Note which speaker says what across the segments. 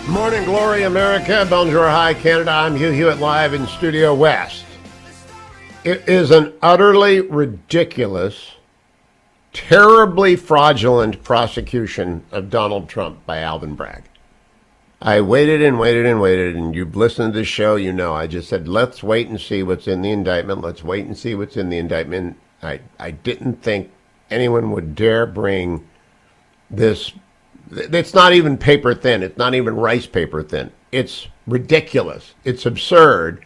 Speaker 1: Morning glory, America. Bonjour, hi, Canada. I'm Hugh Hewitt live in Studio West. It is an utterly ridiculous, terribly fraudulent prosecution of Donald Trump by Alvin Bragg. I waited and waited and waited, and you've listened to this show, you know, I just said, let's wait and see what's in the indictment. Let's wait and see what's in the indictment. I didn't think anyone would dare bring this. It's not even paper thin. It's not even rice paper thin. It's ridiculous. It's absurd,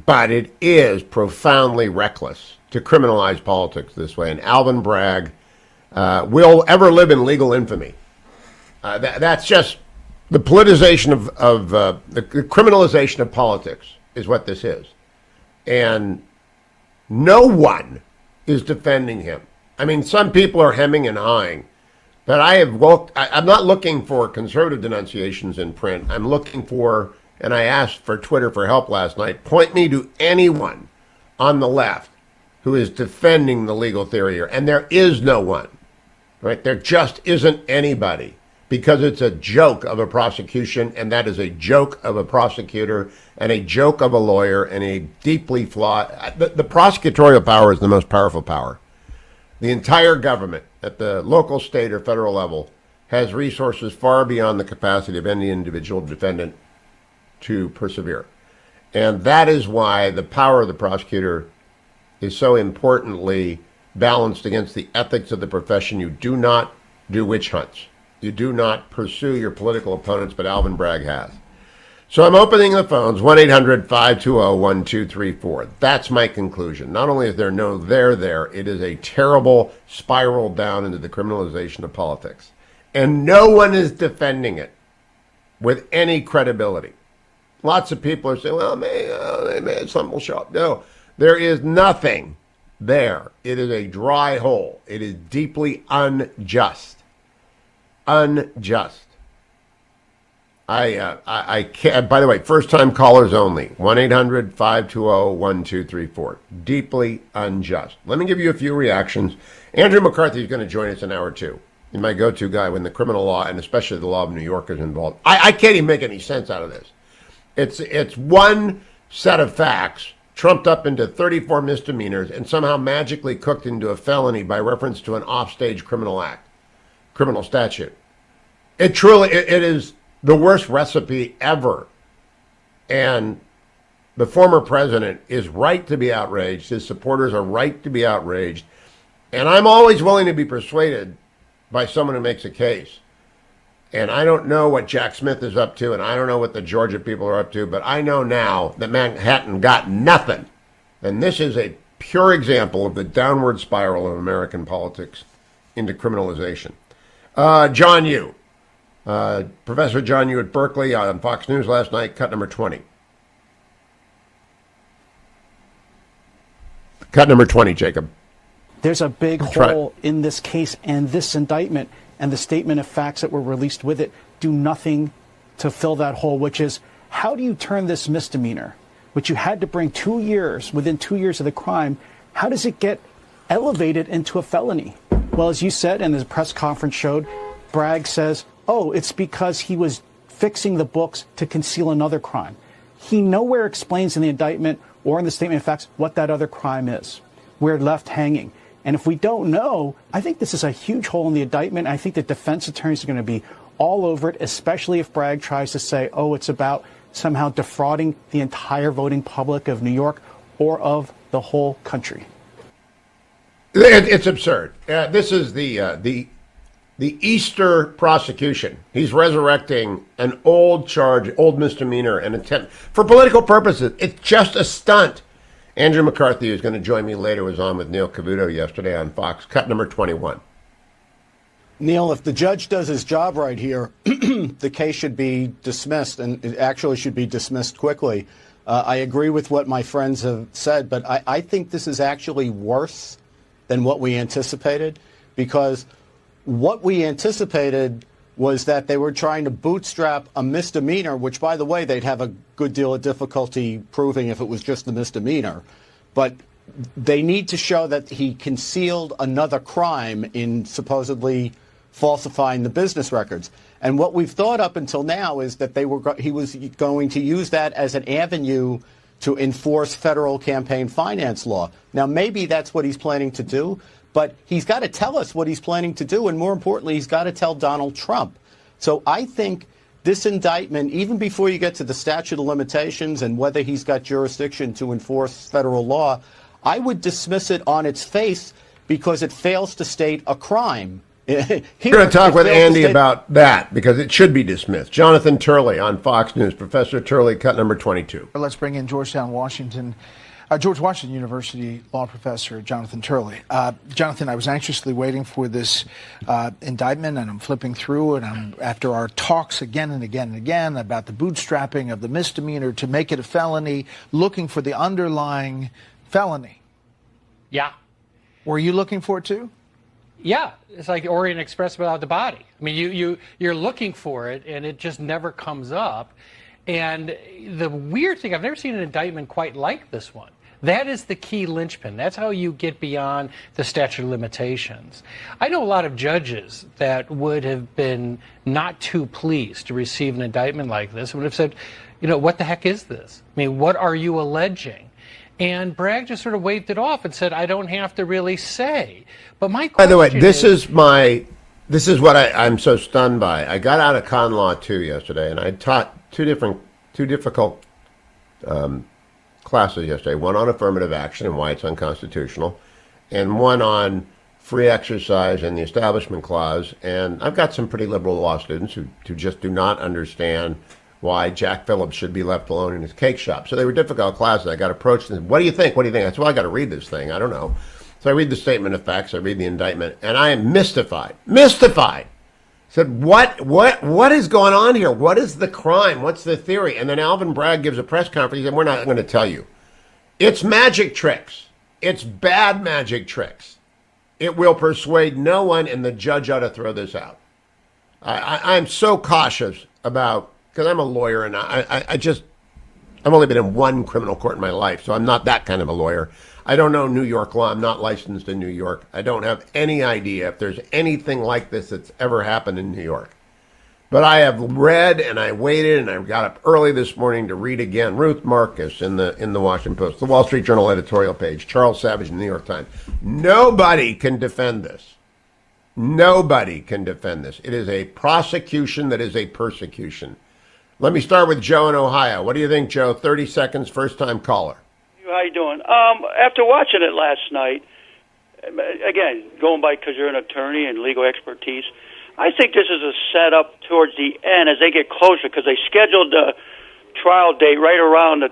Speaker 1: but it is profoundly reckless to criminalize politics this way. And Alvin Bragg will ever live in legal infamy. That's just the politicization of the criminalization of politics is what this is. And no one is defending him. I mean, some people are hemming and hawing. But I'm not looking for conservative denunciations in print. I'm looking for, and I asked for Twitter for help last night, point me to anyone on the left who is defending the legal theory here. And there is no one, right? There just isn't anybody, because it's a joke of a prosecution, and that is a joke of a prosecutor and a joke of a lawyer and a deeply flawed. The prosecutorial power is the most powerful power. The entire government at the local, state, or federal level has resources far beyond the capacity of any individual defendant to persevere. And that is why the power of the prosecutor is so importantly balanced against the ethics of the profession. You do not do witch hunts. You do not pursue your political opponents, but Alvin Bragg has. So I'm opening the phones, 1-800-520-1234. That's my conclusion. Not only is there no there, it is a terrible spiral down into the criminalization of politics. And no one is defending it with any credibility. Lots of people are saying, well, maybe something will show up. No, there is nothing there. It is a dry hole. It is deeply unjust. Unjust. I can't, by the way, first-time callers only, 1-800-520-1234. Deeply unjust. Let me give you a few reactions. Andrew McCarthy is going to join us in hour two. He's my go-to guy when the criminal law, and especially the law of New York, is involved. I can't even make any sense out of this. It's one set of facts trumped up into 34 misdemeanors and somehow magically cooked into a felony by reference to an offstage criminal statute. It is the worst recipe ever. And the former president is right to be outraged. His supporters are right to be outraged. And I'm always willing to be persuaded by someone who makes a case. And I don't know what Jack Smith is up to, and I don't know what the Georgia people are up to, but I know now that Manhattan got nothing. And this is a pure example of the downward spiral of American politics into criminalization. John Yoo. Professor John Yoo at Berkeley on Fox News last night, cut number 20. Cut number 20, Jacob.
Speaker 2: There's a big hole in this case, and this indictment and the statement of facts that were released with it do nothing to fill that hole, which is, how do you turn this misdemeanor, which you had to bring 2 years, within 2 years of the crime, how does it get elevated into a felony? Well, as you said, and the press conference showed, Bragg says, oh, it's because he was fixing the books to conceal another crime. He nowhere explains in the indictment or in the statement of facts what that other crime is. We're left hanging. And if we don't know, I think this is a huge hole in the indictment. I think the defense attorneys are going to be all over it, especially if Bragg tries to say, oh, it's about somehow defrauding the entire voting public of New York or of the whole country.
Speaker 1: It's absurd. This is the Easter prosecution. He's resurrecting an old charge, old misdemeanor, and attempt for political purposes. It's just a stunt. Andrew McCarthy, who's going to join me later, was on with Neil Cavuto yesterday on Fox. Cut number 21.
Speaker 3: Neil, if the judge does his job right here, the case should be dismissed, and it actually should be dismissed quickly. I agree with what my friends have said, but I think this is actually worse than what we anticipated, because what we anticipated was that they were trying to bootstrap a misdemeanor, which, by the way, they'd have a good deal of difficulty proving if it was just a misdemeanor. But they need to show that he concealed another crime in supposedly falsifying the business records. And what we've thought up until now is that he was going to use that as an avenue to enforce federal campaign finance law. Now, maybe that's what he's planning to do, but he's got to tell us what he's planning to do, and more importantly, he's got to tell Donald Trump. So I think this indictment, even before you get to the statute of limitations and whether he's got jurisdiction to enforce federal law, I would dismiss it on its face because it fails to state a crime.
Speaker 1: We're going to talk with Andy about that because it should be dismissed. Jonathan Turley on Fox News. Professor Turley, cut number 22.
Speaker 4: Let's bring in George Washington University law professor Jonathan Turley. Jonathan, I was anxiously waiting for this indictment, and I'm flipping through, and after our talks again and again and again about the bootstrapping of the misdemeanor to make it a felony, looking for the underlying felony.
Speaker 5: Yeah.
Speaker 4: Were you looking for it too?
Speaker 5: Yeah, it's like Orient Express without the body. I mean, you're looking for it, and it just never comes up. And the weird thing, I've never seen an indictment quite like this one. That is the key linchpin. That's how you get beyond the statute of limitations. I know a lot of judges that would have been not too pleased to receive an indictment like this and would have said, you know, what the heck is this? I mean, what are you alleging? And Bragg just sort of waved it off and said, I don't have to really say. But my question
Speaker 1: By the way, this is what I'm so stunned by. I got out of con law 2 yesterday, and I taught two difficult classes yesterday. One on affirmative action and why it's unconstitutional, and one on free exercise and the Establishment Clause. And I've got some pretty liberal law students who just do not understand why Jack Phillips should be left alone in his cake shop. So they were difficult classes. I got approached and said, what do you think? What do you think? I said, well, I got to read this thing. I don't know. So I read the statement of facts. I read the indictment, and I am mystified. Mystified. Said, what is going on here? What is the crime? What's the theory? And then Alvin Bragg gives a press conference. He said, we're not going to tell you. It's magic tricks. It's bad magic tricks. It will persuade no one, and the judge ought to throw this out. I'm so cautious about, because I'm a lawyer, and I've only been in one criminal court in my life, so I'm not that kind of a lawyer. I don't know New York law. I'm not licensed in New York. I don't have any idea if there's anything like this that's ever happened in New York. But I have read, and I waited, and I got up early this morning to read again. Ruth Marcus in the Washington Post, the Wall Street Journal editorial page, Charles Savage in the New York Times. Nobody can defend this. Nobody can defend this. It is a prosecution that is a persecution. Let me start with Joe in Ohio. What do you think, Joe? 30 seconds, first-time caller.
Speaker 6: How you doing? After watching it last night, again, going by because you're an attorney and legal expertise, I think this is a setup towards the end as they get closer because they scheduled the trial date right around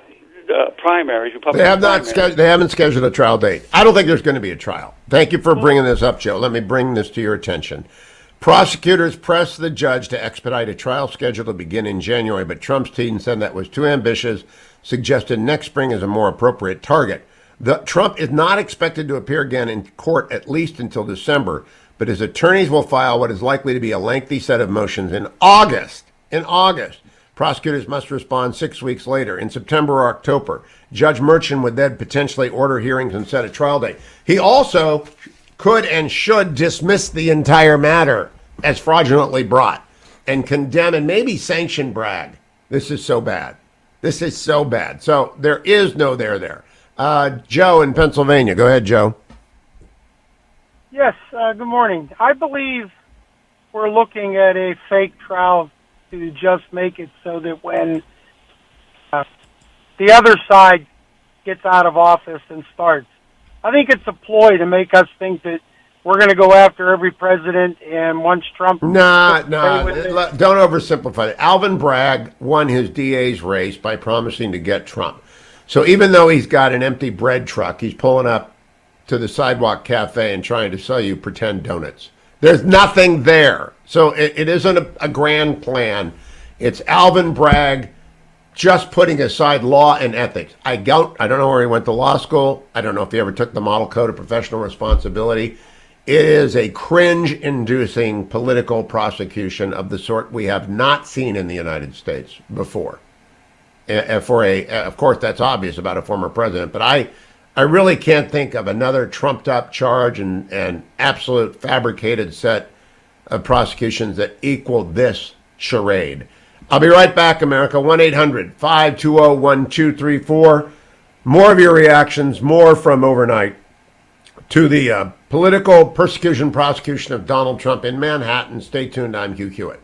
Speaker 6: the primaries.
Speaker 1: They haven't scheduled a trial date. I don't think there's going to be a trial. Thank you for bringing this up, Joe. Let me bring this to your attention. Prosecutors pressed the judge to expedite a trial scheduled to begin in January, but Trump's team said that was too ambitious, suggested next spring is a more appropriate target. Trump is not expected to appear again in court at least until December, but his attorneys will file what is likely to be a lengthy set of motions in August. In August. Prosecutors must respond 6 weeks later. In September or October, Judge Merchan would then potentially order hearings and set a trial date. He also could and should dismiss the entire matter as fraudulently brought and condemn and maybe sanction Bragg. This is so bad. This is so bad. So there is no there. Joe in Pennsylvania. Go ahead, Joe.
Speaker 7: Yes, good morning. I believe we're looking at a fake trial to just make it so that when the other side gets out of office and starts, I think it's a ploy to make us think that we're going to go after every president, and once Trump...
Speaker 1: Don't oversimplify it. Alvin Bragg won his DA's race by promising to get Trump. So even though he's got an empty bread truck, he's pulling up to the Sidewalk Cafe and trying to sell you pretend donuts. There's nothing there. So it isn't a grand plan. It's Alvin Bragg just putting aside law and ethics. I don't know where he went to law school. I don't know if he ever took the model code of professional responsibility. It is a cringe-inducing political prosecution of the sort we have not seen in the United States before. Of course, that's obvious about a former president, but I really can't think of another trumped-up charge and absolute fabricated set of prosecutions that equal this charade. I'll be right back, America. 1-800-520-1234. More of your reactions, more from overnight to the political persecution prosecution of Donald Trump in Manhattan. Stay tuned. I'm Hugh Hewitt.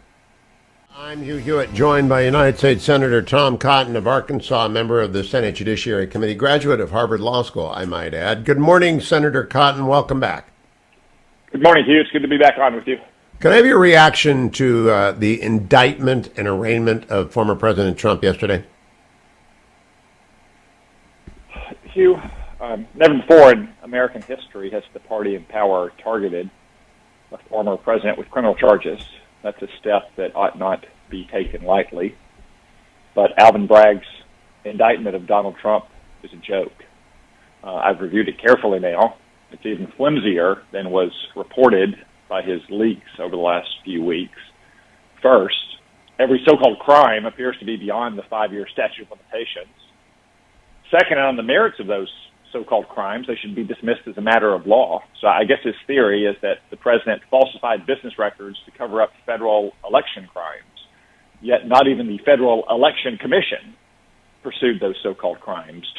Speaker 1: I'm Hugh Hewitt, joined by United States Senator Tom Cotton of Arkansas, member of the Senate Judiciary Committee, graduate of Harvard Law School, I might add. Good morning, Senator Cotton. Welcome back.
Speaker 8: Good morning, Hugh. It's good to be back on with you.
Speaker 1: Can I have your reaction to the indictment and arraignment of former President Trump yesterday?
Speaker 8: Hugh, never before in American history has the party in power targeted a former president with criminal charges. That's a step that ought not be taken lightly. But Alvin Bragg's indictment of Donald Trump is a joke. I've reviewed it carefully now. It's even flimsier than was reported by his leaks over the last few weeks. First, every so-called crime appears to be beyond the 5-year statute of limitations. Second, on the merits of those so-called crimes, they should be dismissed as a matter of law. So I guess his theory is that the president falsified business records to cover up federal election crimes, yet not even the Federal Election Commission pursued those so-called crimes,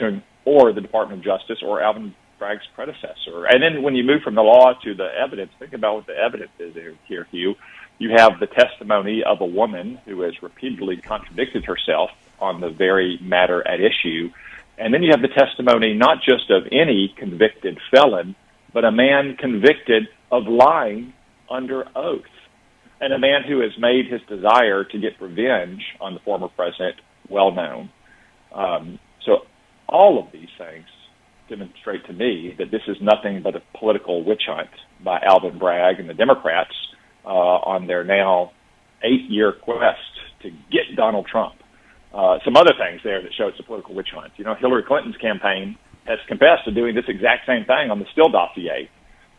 Speaker 8: or the Department of Justice or Alvin Bragg's predecessor. And then when you move from the law to the evidence, think about what the evidence is here, Hugh. You have the testimony of a woman who has repeatedly contradicted herself on the very matter at issue. And then you have the testimony not just of any convicted felon, but a man convicted of lying under oath, and a man who has made his desire to get revenge on the former president well known. So all of these things demonstrate to me that this is nothing but a political witch hunt by Alvin Bragg and the Democrats on their now 8-year quest to get Donald Trump. Some other things there that show it's a political witch hunt. You know, Hillary Clinton's campaign has confessed to doing this exact same thing on the Steele dossier,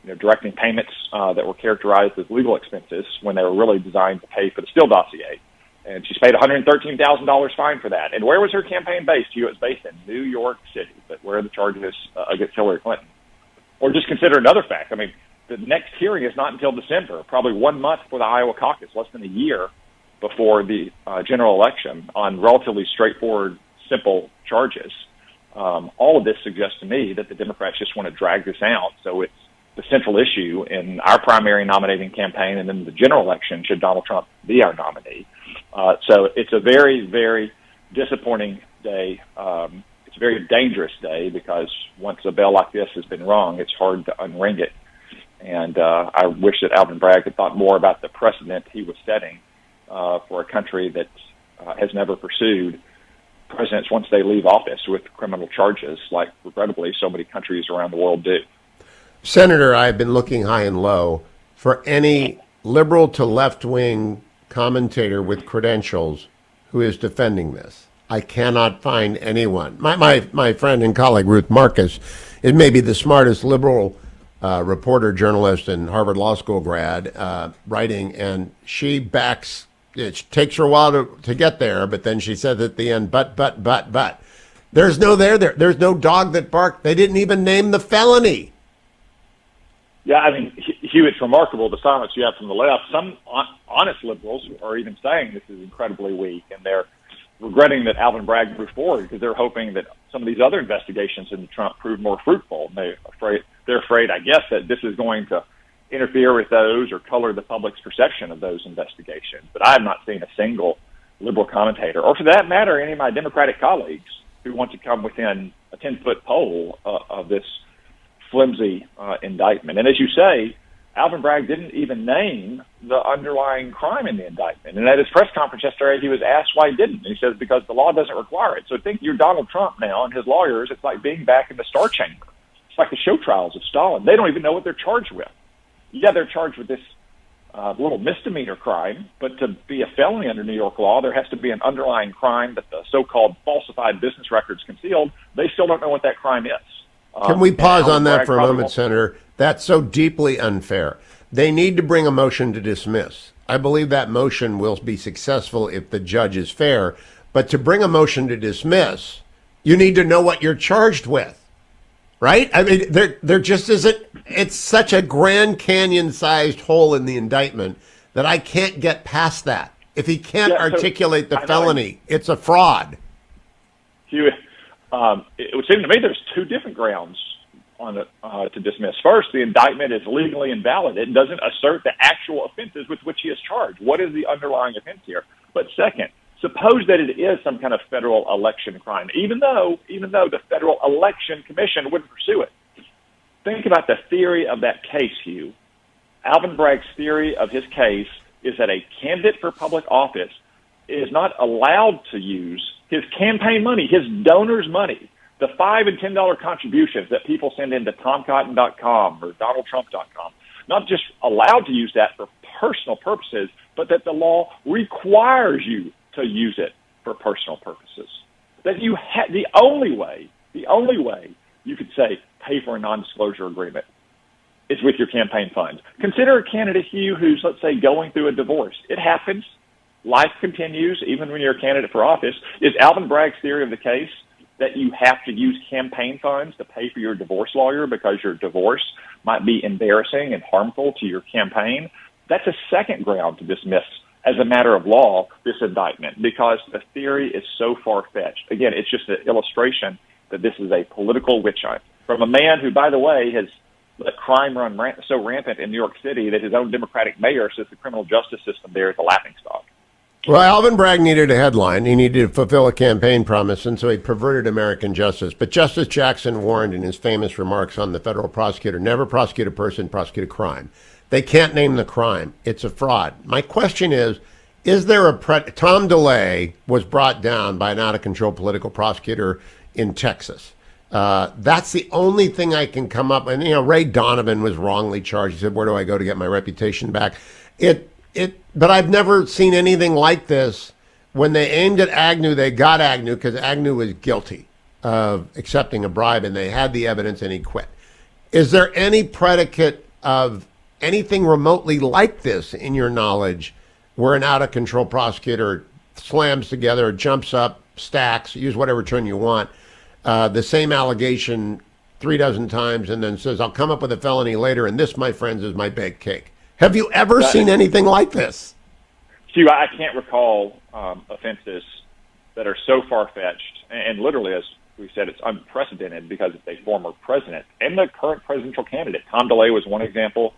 Speaker 8: directing payments that were characterized as legal expenses when they were really designed to pay for the Steele dossier. And she's paid $113,000 fine for that. And where was her campaign based? It was based in New York City, but where are the charges against Hillary Clinton? Or just consider another fact. I mean, the next hearing is not until December, probably 1 month for the Iowa caucus, less than a year before the general election on relatively straightforward, simple charges. All of this suggests to me that the Democrats just want to drag this out. So it's the central issue in our primary nominating campaign, and then the general election, should Donald Trump be our nominee. So it's a very, very disappointing day. It's a very dangerous day because once a bell like this has been rung, it's hard to unring it. And I wish that Alvin Bragg had thought more about the precedent he was setting for a country that has never pursued presidents once they leave office with criminal charges, like regrettably so many countries around the world do.
Speaker 1: Senator, I've been looking high and low for any liberal to left-wing commentator with credentials who is defending this. I cannot find anyone. My friend and colleague Ruth Marcus is maybe the smartest liberal reporter, journalist, and Harvard Law School grad writing, and she backs. It takes her a while to get there, but then she says at the end, but. There's no there. There's no dog that barked. They didn't even name the felony.
Speaker 8: Yeah, I mean, Hugh, it's remarkable the silence you have from the left. Some honest liberals are even saying this is incredibly weak, and they're regretting that Alvin Bragg moved forward because they're hoping that some of these other investigations into Trump prove more fruitful. And they're afraid, I guess, that this is going to interfere with those or color the public's perception of those investigations. But I have not seen a single liberal commentator, or for that matter, any of my Democratic colleagues who want to come within a 10-foot pole of this flimsy indictment. And as you say, Alvin Bragg didn't even name the underlying crime in the indictment. And at his press conference yesterday, he was asked why he didn't. And he says, because the law doesn't require it. So think you're Donald Trump now and his lawyers. It's like being back in the Star Chamber. It's like the show trials of Stalin. They don't even know what they're charged with. Yeah, they're charged with this little misdemeanor crime, but to be a felony under New York law, there has to be an underlying crime that the so-called falsified business records concealed. They still don't know what that crime is.
Speaker 1: Can we pause on that for a moment, Senator? That's so deeply unfair. They need to bring a motion to dismiss. I believe that motion will be successful if the judge is fair. But to bring a motion to dismiss, you need to know what you're charged with, right? I mean, there just isn't. It's such a Grand Canyon-sized hole in the indictment that I can't get past that. If he can't
Speaker 9: Yeah, so
Speaker 1: articulate the
Speaker 9: I know.
Speaker 1: felony, it's a fraud.
Speaker 9: Hugh, it would seem to me there's two different grounds on it, to dismiss. First, the indictment is legally invalid. It doesn't assert the actual offenses with which he is charged. What is the underlying offense here? But second, suppose that it is some kind of federal election crime, even though the Federal Election Commission wouldn't pursue it. Think about the theory of that case, Hugh. Alvin Bragg's theory of his case is that a candidate for public office is not allowed to use his campaign money, his donors' money, the $5 and $10 contributions that people send into TomCotton.com or DonaldTrump.com, not just allowed to use that for personal purposes, but that the law requires you to use it for personal purposes. That you the only way you could say pay for a non-disclosure agreement is with your campaign funds. Consider a candidate, Hugh, who's, let's say, going through a divorce. It happens. Life continues, even when you're a candidate for office. Is Alvin Bragg's theory of the case that you have to use campaign funds to pay for your divorce lawyer because your divorce might be embarrassing and harmful to your campaign? That's a second ground to dismiss as a matter of law this indictment, because the theory is so far-fetched. Again, it's just an illustration that this is a political witch hunt from a man who, by the way, has let crime run so rampant in New York City that his own Democratic mayor says the criminal justice system there is a laughingstock.
Speaker 1: Well, Alvin Bragg needed a headline. He needed to fulfill a campaign promise, and so he perverted American justice. But Justice Jackson warned in his famous remarks on the federal prosecutor, never prosecute a person, prosecute a crime. They can't name the crime. It's a fraud. My question is there Tom DeLay was brought down by an out-of-control political prosecutor in Texas. That's the only thing I can come up. And, Ray Donovan was wrongly charged. He said, where do I go to get my reputation back? But I've never seen anything like this. When they aimed at Agnew, they got Agnew because Agnew was guilty of accepting a bribe, and they had the evidence, and he quit. Is there any predicate of anything remotely like this in your knowledge where an out-of-control prosecutor slams together, jumps up, stacks, use whatever term you want, the same allegation 3 dozen times, and then says, I'll come up with a felony later, and this, my friends, is my baked cake? Have you ever seen anything like this?
Speaker 9: Hugh, I can't recall offenses that are so far-fetched, and literally, as we said, it's unprecedented because it's a former president and the current presidential candidate. Tom DeLay was one example.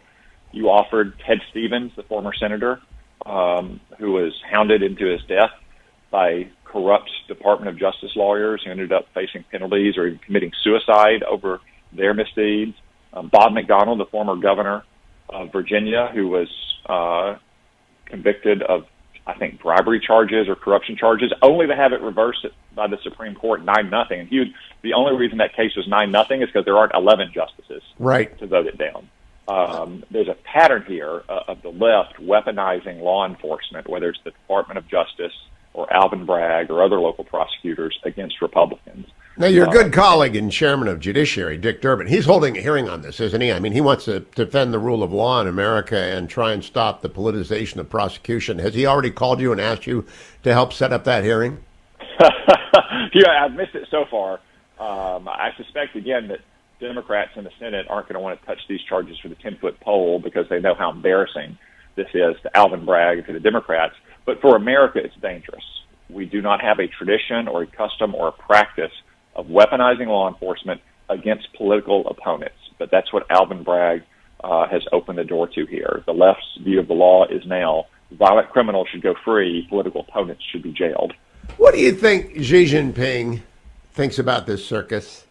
Speaker 9: You offered Ted Stevens, the former senator, who was hounded into his death by corrupt Department of Justice lawyers who ended up facing penalties or even committing suicide over their misdeeds. Bob McDonnell, the former governor of Virginia, who was convicted of, I think, bribery charges or corruption charges, only to have it reversed by the Supreme Court 9-0. And Hugh, the only reason that case was 9-0 is because there aren't 11 justices to vote it down. There's a pattern here of the left weaponizing law enforcement, whether it's the Department of Justice or Alvin Bragg or other local prosecutors, against Republicans.
Speaker 1: Now, your good colleague and chairman of Judiciary, Dick Durbin, he's holding a hearing on this, isn't he? I mean, he wants to defend the rule of law in America and try and stop the politicization of prosecution. Has he already called you and asked you to help set up that hearing?
Speaker 9: Yeah, I've missed it so far. I suspect, again, that Democrats in the Senate aren't going to want to touch these charges for the 10-foot pole because they know how embarrassing this is to Alvin Bragg and to the Democrats. But for America, it's dangerous. We do not have a tradition or a custom or a practice of weaponizing law enforcement against political opponents. But that's what Alvin Bragg has opened the door to here. The left's view of the law is now violent criminals should go free, political opponents should be jailed.
Speaker 1: What do you think Xi Jinping thinks about this circus?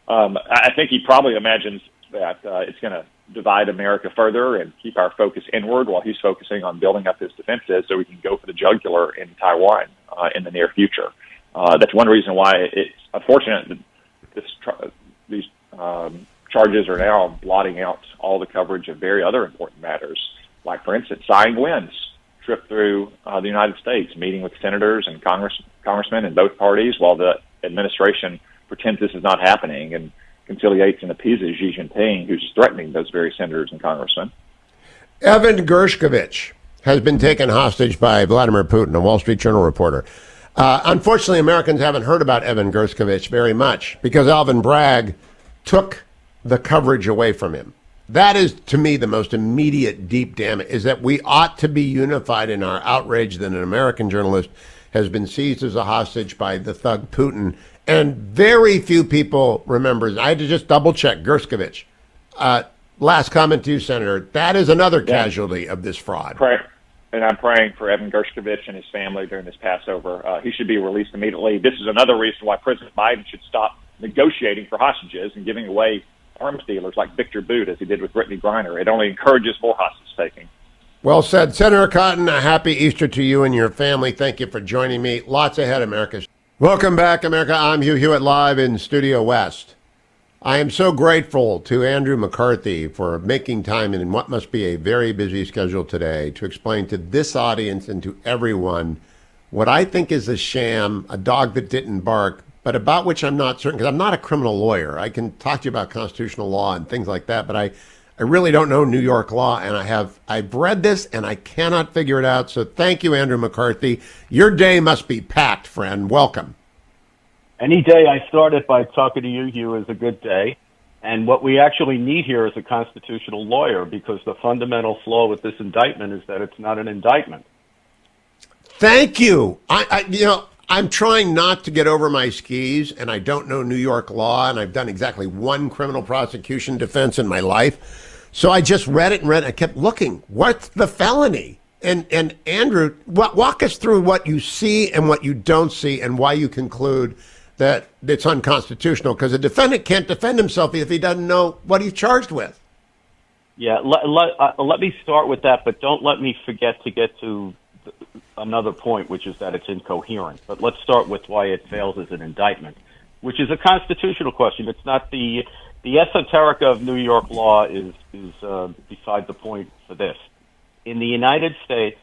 Speaker 9: I think he probably imagines that it's going to divide America further and keep our focus inward while he's focusing on building up his defenses so we can go for the jugular in Taiwan in the near future. That's one reason why it's unfortunate that these charges are now blotting out all the coverage of very other important matters, like, for instance, Tsai Ing-wen's trip through the United States, meeting with senators and congressmen in both parties while the administration pretends this is not happening and conciliates and appeases Xi Jinping, who's threatening those very senators and congressmen.
Speaker 1: Evan Gershkovich has been taken hostage by Vladimir Putin, a Wall Street Journal reporter. Unfortunately, Americans haven't heard about Evan Gershkovich very much because Alvin Bragg took the coverage away from him. That is, to me, the most immediate deep damage, is that we ought to be unified in our outrage that an American journalist has been seized as a hostage by the thug Putin. And very few people remember. I had to just double-check Gerskovich. Last comment to you, Senator. That is another casualty of this fraud.
Speaker 8: And I'm praying for Evan Gerskovich and his family during this Passover. He should be released immediately. This is another reason why President Biden should stop negotiating for hostages and giving away arms dealers like Victor Boot, as he did with Brittany Griner. It only encourages more hostage-taking.
Speaker 1: Well said. Senator Cotton, a happy Easter to you and your family. Thank you for joining me. Lots ahead, America. Welcome back, America. I'm Hugh Hewitt, live in Studio West. I am so grateful to Andrew McCarthy for making time in what must be a very busy schedule today to explain to this audience and to everyone what I think is a sham, a dog that didn't bark, but about which I'm not certain, because I'm not a criminal lawyer. I can talk to you about constitutional law and things like that, but I really don't know New York law, and I've read this and I cannot figure it out. So thank you, Andrew McCarthy. Your day must be packed, friend. Welcome.
Speaker 10: Any day I start it by talking to you, Hugh, is a good day. And what we actually need here is a constitutional lawyer, because the fundamental flaw with this indictment is that it's not an indictment.
Speaker 1: Thank you. I'm trying not to get over my skis, and I don't know New York law, and I've done exactly one criminal prosecution defense in my life. So I just read it. I kept looking. What's the felony? And Andrew, walk us through what you see and what you don't see and why you conclude that it's unconstitutional, because a defendant can't defend himself if he doesn't know what he's charged with.
Speaker 10: Yeah, let me start with that, but don't let me forget to get to another point, which is that it's incoherent. But let's start with why it fails as an indictment, which is a constitutional question. It's not the esoterica of New York law is beside the point for this. In the United States,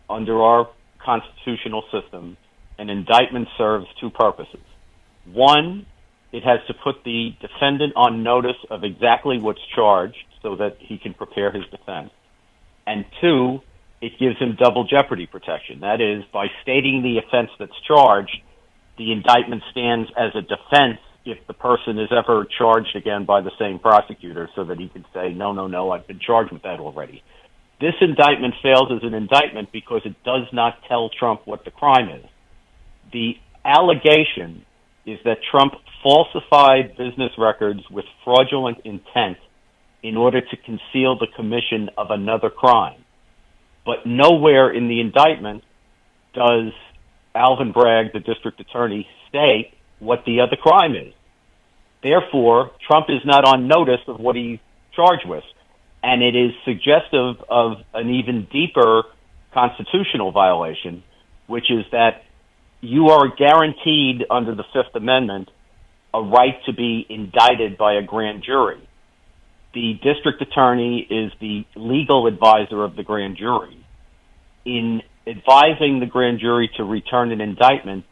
Speaker 10: under our constitutional system, an indictment serves two purposes. One, it has to put the defendant on notice of exactly what's charged so that he can prepare his defense. And two, it gives him double jeopardy protection. That is, by stating the offense that's charged, the indictment stands as a defense if the person is ever charged again by the same prosecutor, so that he can say, no, I've been charged with that already. This indictment fails as an indictment because it does not tell Trump what the crime is. The allegation is that Trump falsified business records with fraudulent intent in order to conceal the commission of another crime. But nowhere in the indictment does Alvin Bragg, the district attorney, state what the other crime is. Therefore, Trump is not on notice of what he's charged with. And it is suggestive of an even deeper constitutional violation, which is that you are guaranteed under the Fifth Amendment a right to be indicted by a grand jury. The district attorney is the legal advisor of the grand jury. In advising the grand jury to return an indictment,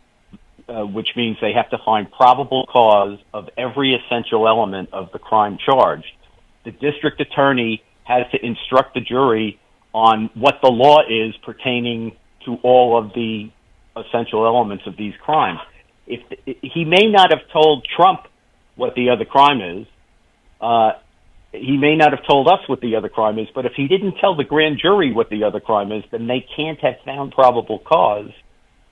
Speaker 10: which means they have to find probable cause of every essential element of the crime charged, the district attorney has to instruct the jury on what the law is pertaining to all of the essential elements of these crimes. If he may not have told Trump what the other crime is, he may not have told us what the other crime is, but if he didn't tell the grand jury what the other crime is, then they can't have found probable cause,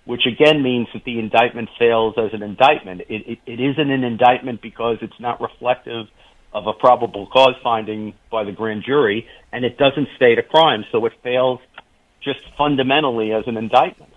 Speaker 10: which again means that the indictment fails as an indictment. It isn't an indictment because it's not reflective of a probable cause finding by the grand jury, and it doesn't state a crime, so it fails just fundamentally as an indictment.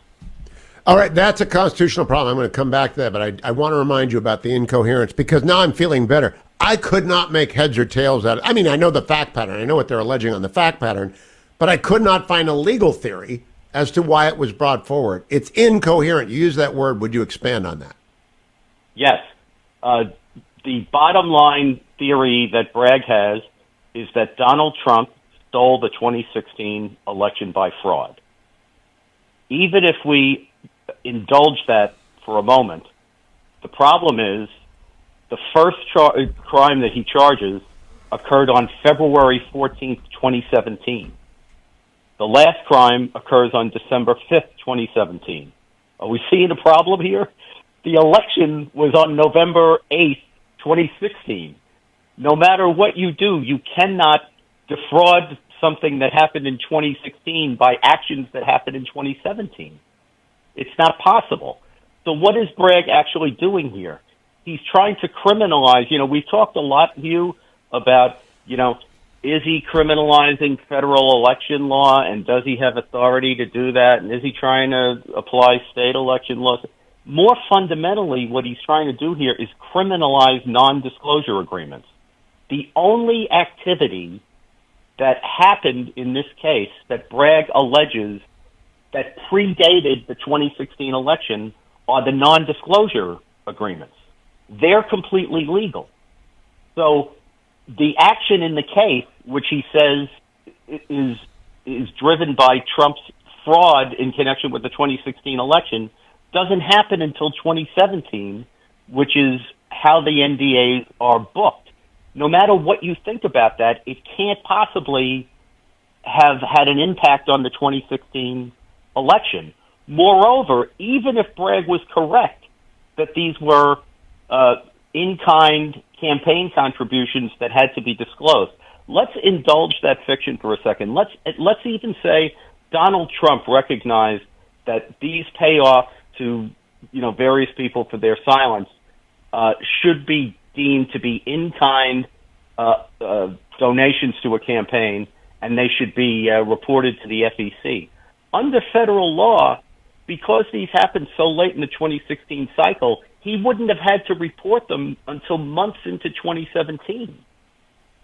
Speaker 1: All right, that's a constitutional problem. I'm going to come back to that, but I want to remind you about the incoherence, because now I'm feeling better. I could not make heads or tails out of it. I mean, I know the fact pattern. I know what they're alleging on the fact pattern, but I could not find a legal theory as to why it was brought forward. It's incoherent. You use that word. Would you expand on that?
Speaker 10: Yes. The bottom line theory that Bragg has is that Donald Trump stole the 2016 election by fraud. Even if we indulge that for a moment, the problem is the first crime that he charges occurred on February 14th, 2017. The last crime occurs on December 5th, 2017. Are we seeing a problem here? The election was on November 8th, 2016. no matter what you do, you cannot defraud something that happened in 2016 by actions that happened in 2017. It's not possible. So what is Bragg actually doing here? He's trying to criminalize, we've talked a lot, Hugh, about, is he criminalizing federal election law, and does he have authority to do that, and is he trying to apply state election laws? More fundamentally, what he's trying to do here is criminalize non-disclosure agreements. The only activity that happened in this case that Bragg alleges that predated the 2016 election are the non-disclosure agreements. They're completely legal. So the action in the case, which he says is driven by Trump's fraud in connection with the 2016 election, doesn't happen until 2017, which is how the NDAs are booked. No matter what you think about that, it can't possibly have had an impact on the 2016 election. Moreover, even if Bragg was correct that these were in-kind campaign contributions that had to be disclosed, let's indulge that fiction for a second. Let's even say Donald Trump recognized that these payoffs to various people for their silence should be deemed to be in-kind donations to a campaign, and they should be reported to the FEC. Under federal law, because these happened so late in the 2016 cycle, he wouldn't have had to report them until months into 2017.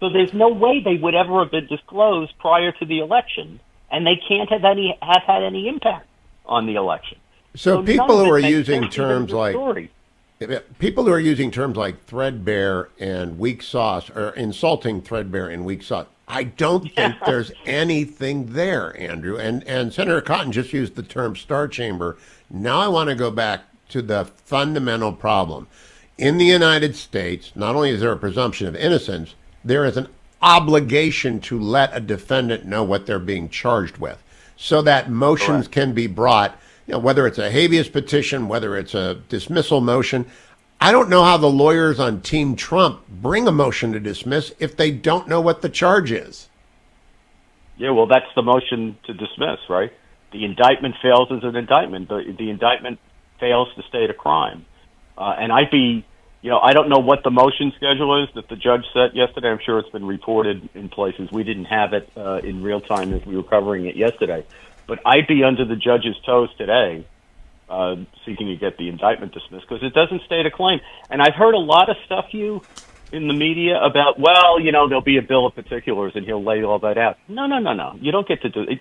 Speaker 10: So there's no way they would ever have been disclosed prior to the election, and they can't have had any impact on the election.
Speaker 1: So people who are using terms like threadbare and weak sauce, or insulting threadbare and weak sauce, I don't think there's anything there, Andrew. And Senator Cotton just used the term star chamber. Now I want to go back to the fundamental problem. In the United States, not only is there a presumption of innocence, there is an obligation to let a defendant know what they're being charged with, so that motions can be brought, whether it's a habeas petition, whether it's a dismissal motion. I don't know how the lawyers on Team Trump bring a motion to dismiss if they don't know what the charge is.
Speaker 10: Yeah, well, that's the motion to dismiss, right? The indictment fails as an indictment. The indictment fails to state a crime. And I don't know what the motion schedule is that the judge set yesterday. I'm sure it's been reported in places. We didn't have it in real time as we were covering it yesterday. But I'd be under the judge's toes today seeking to get the indictment dismissed because it doesn't state a claim. And I've heard a lot of stuff, Hugh, in the media about, there'll be a bill of particulars and he'll lay all that out. No. You don't get to do it.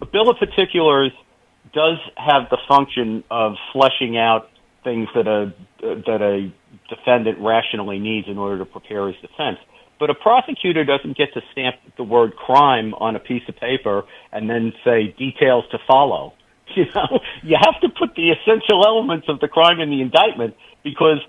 Speaker 10: A bill of particulars does have the function of fleshing out things that a defendant rationally needs in order to prepare his defense. But a prosecutor doesn't get to stamp the word crime on a piece of paper and then say details to follow. You have to put the essential elements of the crime in the indictment, because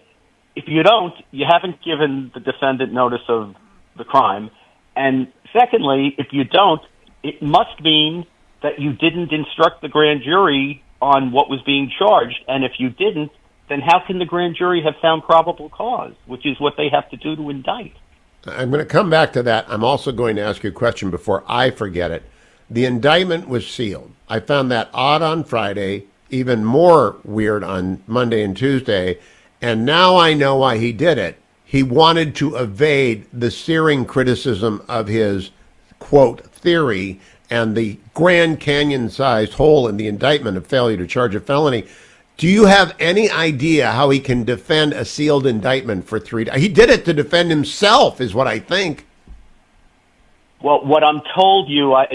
Speaker 10: if you don't, you haven't given the defendant notice of the crime. And secondly, if you don't, it must mean that you didn't instruct the grand jury on what was being charged. And if you didn't, then how can the grand jury have found probable cause, which is what they have to do to indict?
Speaker 1: I'm going to come back to that. I'm also going to ask you a question before I forget it. The indictment was sealed. I found that odd on Friday, even more weird on Monday and Tuesday, and now I know why he did it. He wanted to evade the searing criticism of his, quote, theory and the Grand Canyon-sized hole in the indictment of failure to charge a felony. Do you have any idea how he can defend a sealed indictment for 3 days? He did it to defend himself, is what I think.
Speaker 10: Well, what I'm told my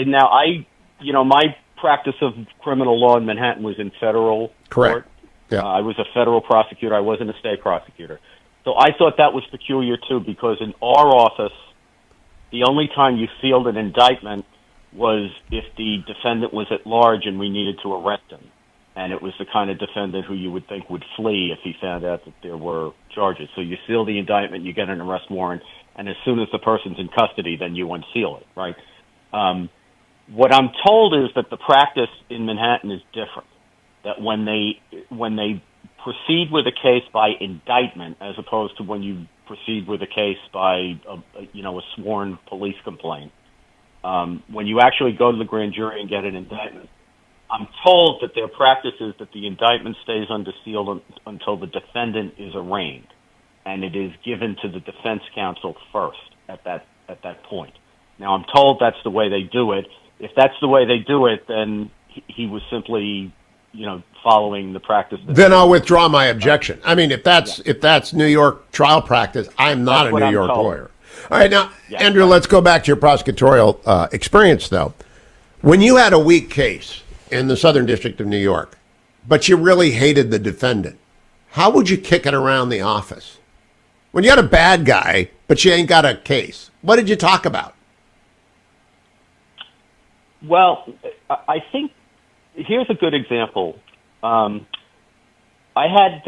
Speaker 10: practice of criminal law in Manhattan was in federal court.
Speaker 1: Yeah.
Speaker 10: I was a federal prosecutor. I wasn't a state prosecutor. So I thought that was peculiar, too, because in our office, the only time you sealed an indictment was if the defendant was at large and we needed to arrest him. And it was the kind of defendant who you would think would flee if he found out that there were charges. So you seal the indictment, you get an arrest warrant, and as soon as the person's in custody, then you unseal it, right? What I'm told is that the practice in Manhattan is different. That when they proceed with a case by indictment as opposed to when you proceed with a case by a sworn police complaint. When you actually go to the grand jury and get an indictment, I'm told that their practice is that the indictment stays under seal until the defendant is arraigned, and it is given to the defense counsel first at that point. Now, I'm told that's the way they do it. If that's the way they do it, then he was simply, following the practice.
Speaker 1: Then I'll withdraw my objection. I mean, if that's New York trial practice, I'm not a New York lawyer. All right, now, Andrew, let's go back to your prosecutorial experience, though. When you had a weak case in the Southern District of New York, but you really hated the defendant, how would you kick it around the office? When you had a bad guy, but you ain't got a case, what did you talk about?
Speaker 10: Well, I think here's a good example. I had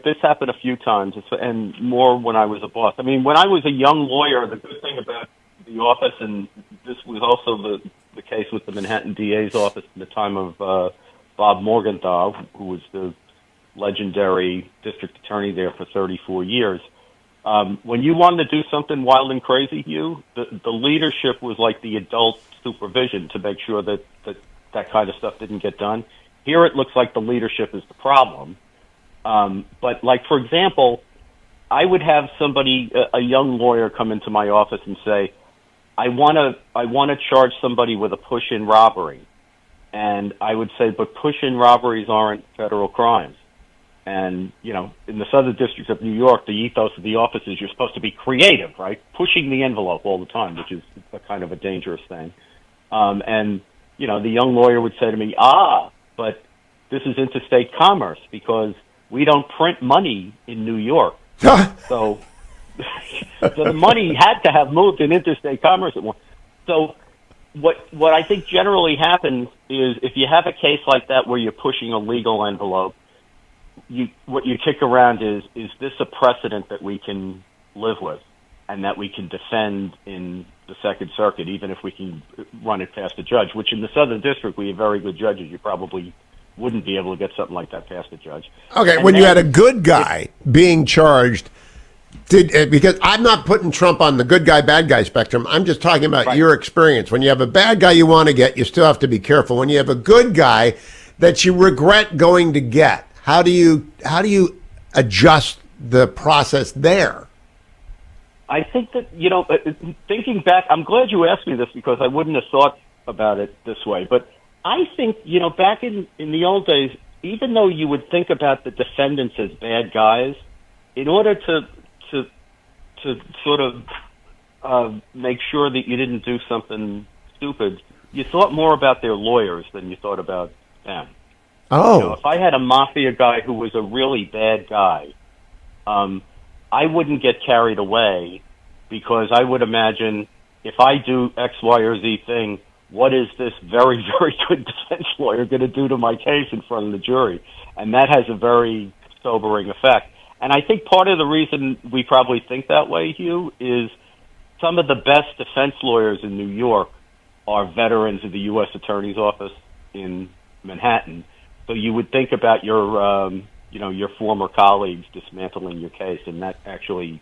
Speaker 10: this happened a few times, and more when I was a boss. I mean, when I was a young lawyer, the good thing about the office, and this was also the case with the Manhattan DA's office in the time of Bob Morgenthau, who was the legendary district attorney there for 34 years. When you wanted to do something wild and crazy, Hugh, the leadership was like the adult supervision to make sure that kind of stuff didn't get done. Here it looks like the leadership is the problem. But like, for example, I would have somebody, a young lawyer, come into my office and say, I want to charge somebody with a push-in robbery. And I would say, but push-in robberies aren't federal crimes. And, in the Southern District of New York, the ethos of the office is you're supposed to be creative, right? Pushing the envelope all the time, which is a kind of a dangerous thing. And, the young lawyer would say to me, but this is interstate commerce because we don't print money in New York. So the money had to have moved in interstate commerce at once. So what I think generally happens is if you have a case like that where you're pushing a legal envelope, what you kick around is this a precedent that we can live with and that we can defend in the Second Circuit, even if we can run it past a judge, which in the Southern District we have very good judges. You probably wouldn't be able to get something like that past a judge.
Speaker 1: Okay, and when you had a good guy being charged, because I'm not putting Trump on the good guy, bad guy spectrum. I'm just talking about your experience. When you have a bad guy you want to get, you still have to be careful. When you have a good guy that you regret going to get, how do you adjust the process there?
Speaker 10: I think that, thinking back, I'm glad you asked me this because I wouldn't have thought about it this way. But I think, back in the old days, even though you would think about the defendants as bad guys, in order to sort of make sure that you didn't do something stupid, you thought more about their lawyers than you thought about them.
Speaker 1: Oh.
Speaker 10: If I had a mafia guy who was a really bad guy, I wouldn't get carried away because I would imagine if I do X, Y, or Z thing, what is this very, very good defense lawyer going to do to my case in front of the jury? And that has a very sobering effect. And I think part of the reason we probably think that way, Hugh, is some of the best defense lawyers in New York are veterans of the U.S. Attorney's Office in Manhattan. So you would think about your former colleagues dismantling your case, and that actually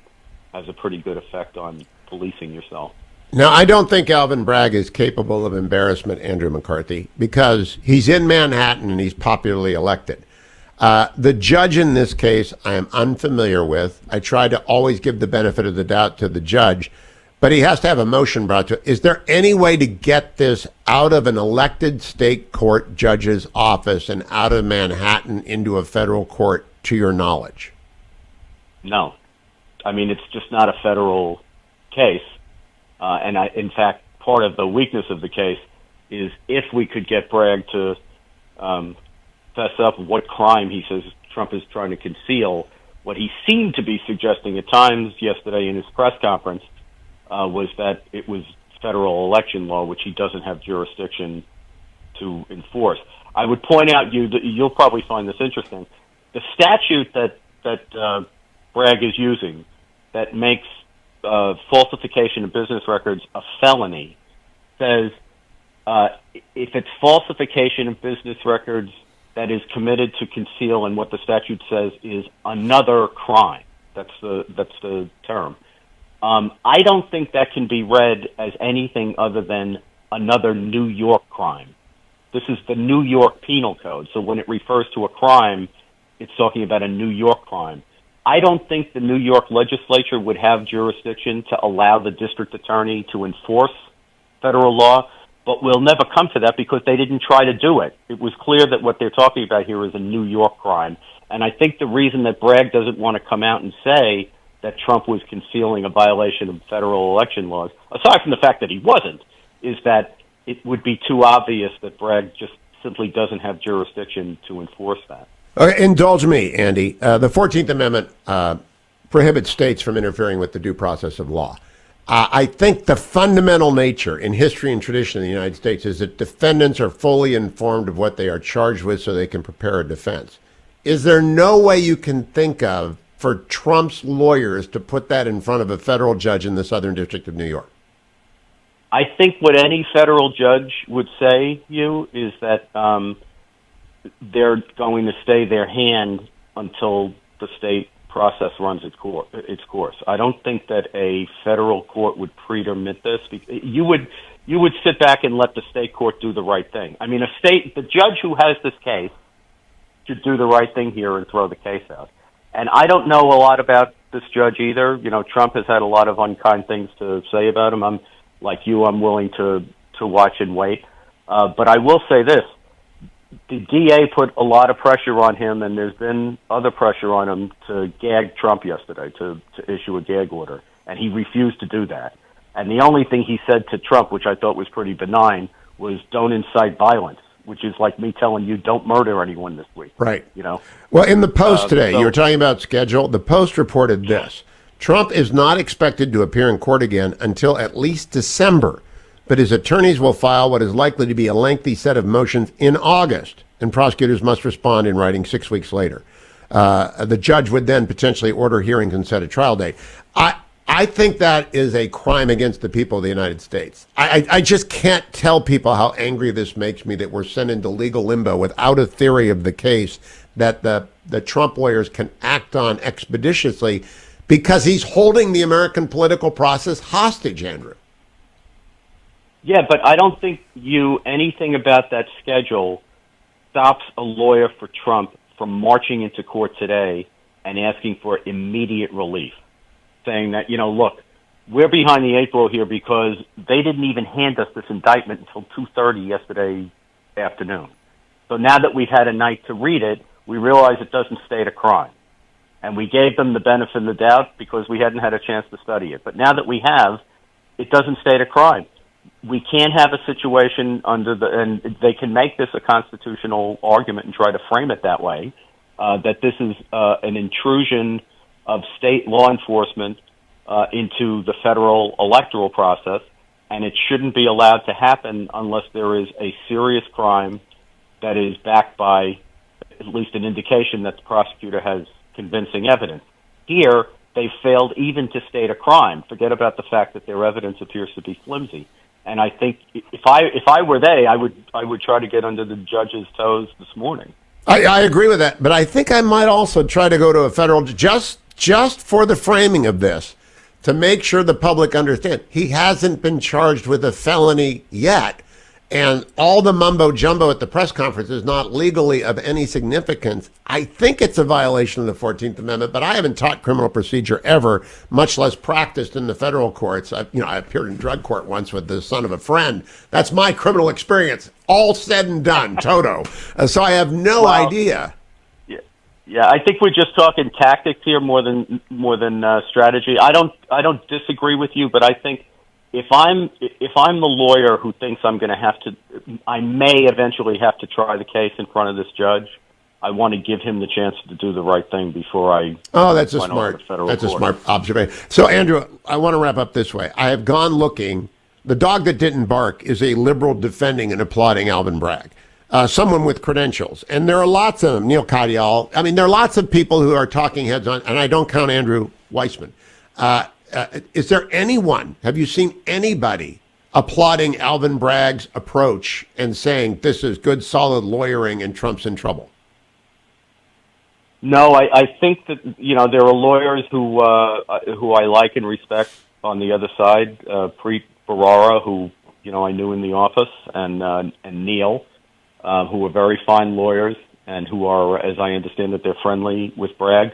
Speaker 10: has a pretty good effect on policing yourself.
Speaker 1: Now, I don't think Alvin Bragg is capable of embarrassment, Andrew McCarthy, because he's in Manhattan and he's popularly elected. The judge in this case I am unfamiliar with. I try to always give the benefit of the doubt to the judge, but he has to have a motion brought to it. Is there any way to get this out of an elected state court judge's office and out of Manhattan into a federal court, to your knowledge?
Speaker 10: No. I mean, it's just not a federal case. In fact, part of the weakness of the case is if we could get Bragg to fess up what crime he says Trump is trying to conceal, what he seemed to be suggesting at times yesterday in his press conference was that it was federal election law, which he doesn't have jurisdiction to enforce. I would point out, you'll probably find this interesting, the statute that Bragg is using that makes falsification of business records a felony says if it's falsification of business records that is committed to conceal, and what the statute says is another crime. That's the term. I don't think that can be read as anything other than another New York crime. This is the New York Penal Code. So when it refers to a crime, it's talking about a New York crime. I don't think the New York legislature would have jurisdiction to allow the district attorney to enforce federal law, but we'll never come to that because they didn't try to do it. It was clear that what they're talking about here is a New York crime. And I think the reason that Bragg doesn't want to come out and say that Trump was concealing a violation of federal election laws, aside from the fact that he wasn't, is that it would be too obvious that Bragg just simply doesn't have jurisdiction to enforce that.
Speaker 1: Okay, indulge me, Andy. The 14th Amendment prohibits states from interfering with the due process of law. I think the fundamental nature in history and tradition in the United States is that defendants are fully informed of what they are charged with so they can prepare a defense. Is there no way you can think of for Trump's lawyers to put that in front of a federal judge in the Southern District of New York?
Speaker 10: I think what any federal judge would say, Hugh, is that they're going to stay their hand until the state process runs its course. I don't think that a federal court would pretermit this. You would sit back and let the state court do the right thing. I mean, the judge who has this case should do the right thing here and throw the case out. And I don't know a lot about this judge either. You know, Trump has had a lot of unkind things to say about him. I'm like you. I'm willing to watch and wait. But I will say this. The DA put a lot of pressure on him, and there's been other pressure on him to gag Trump yesterday, to issue a gag order, and he refused to do that. And the only thing he said to Trump, which I thought was pretty benign, was don't incite violence, which is like me telling you don't murder anyone this week.
Speaker 1: Right.
Speaker 10: You know?
Speaker 1: Well, in the Post today, you were talking about schedule. The Post reported this. Trump is not expected to appear in court again until at least December, but his attorneys will file what is likely to be a lengthy set of motions in August, and prosecutors must respond in writing 6 weeks later. The judge would then potentially order hearings and set a trial date. I think that is a crime against the people of the United States. I just can't tell people how angry this makes me that we're sent into legal limbo without a theory of the case that the Trump lawyers can act on expeditiously because he's holding the American political process hostage, Andrew.
Speaker 10: Yeah, but I don't think anything about that schedule stops a lawyer for Trump from marching into court today and asking for immediate relief, saying that, look, we're behind the eight ball here because they didn't even hand us this indictment until 2:30 yesterday afternoon. So now that we've had a night to read it, we realize it doesn't state a crime. And we gave them the benefit of the doubt because we hadn't had a chance to study it. But now that we have, it doesn't state a crime. We can't have a situation and they can make this a constitutional argument and try to frame it that way, that this is an intrusion of state law enforcement into the federal electoral process, and it shouldn't be allowed to happen unless there is a serious crime that is backed by at least an indication that the prosecutor has convincing evidence. Here, they failed even to state a crime. Forget about the fact that their evidence appears to be flimsy. And I think if I were they, I would try to get under the judge's toes this morning.
Speaker 1: I agree with that, but I think I might also try to go to a federal just for the framing of this, to make sure the public understands he hasn't been charged with a felony yet, and all the mumbo jumbo at the press conference is not legally of any significance. I think it's a violation of the 14th Amendment, but I haven't taught criminal procedure ever, much less practiced in the federal courts. I appeared in drug court once with the son of a friend. That's my criminal experience, all said and done, Toto. So I have no idea.
Speaker 10: Yeah, I think we're just talking tactics here more than strategy. I don't disagree with you, but I think if I'm the lawyer who thinks I may eventually have to try the case in front of this judge, I want to give him the chance to do the right thing before I.
Speaker 1: Oh, that's a smart observation. So, Andrew, I want to wrap up this way. I have gone looking. The dog that didn't bark is a liberal defending and applauding Alvin Bragg. Someone with credentials. And there are lots of them. Neil Katyal. I mean, there are lots of people who are talking heads on, and I don't count Andrew Weissman. Is there anyone, have you seen anybody applauding Alvin Bragg's approach and saying this is good, solid lawyering and Trump's in trouble?
Speaker 10: No, I think that there are lawyers who I like and respect on the other side. Preet Bharara, who I knew in the office, and Neil, who are very fine lawyers and who are, as I understand it, they're friendly with Bragg.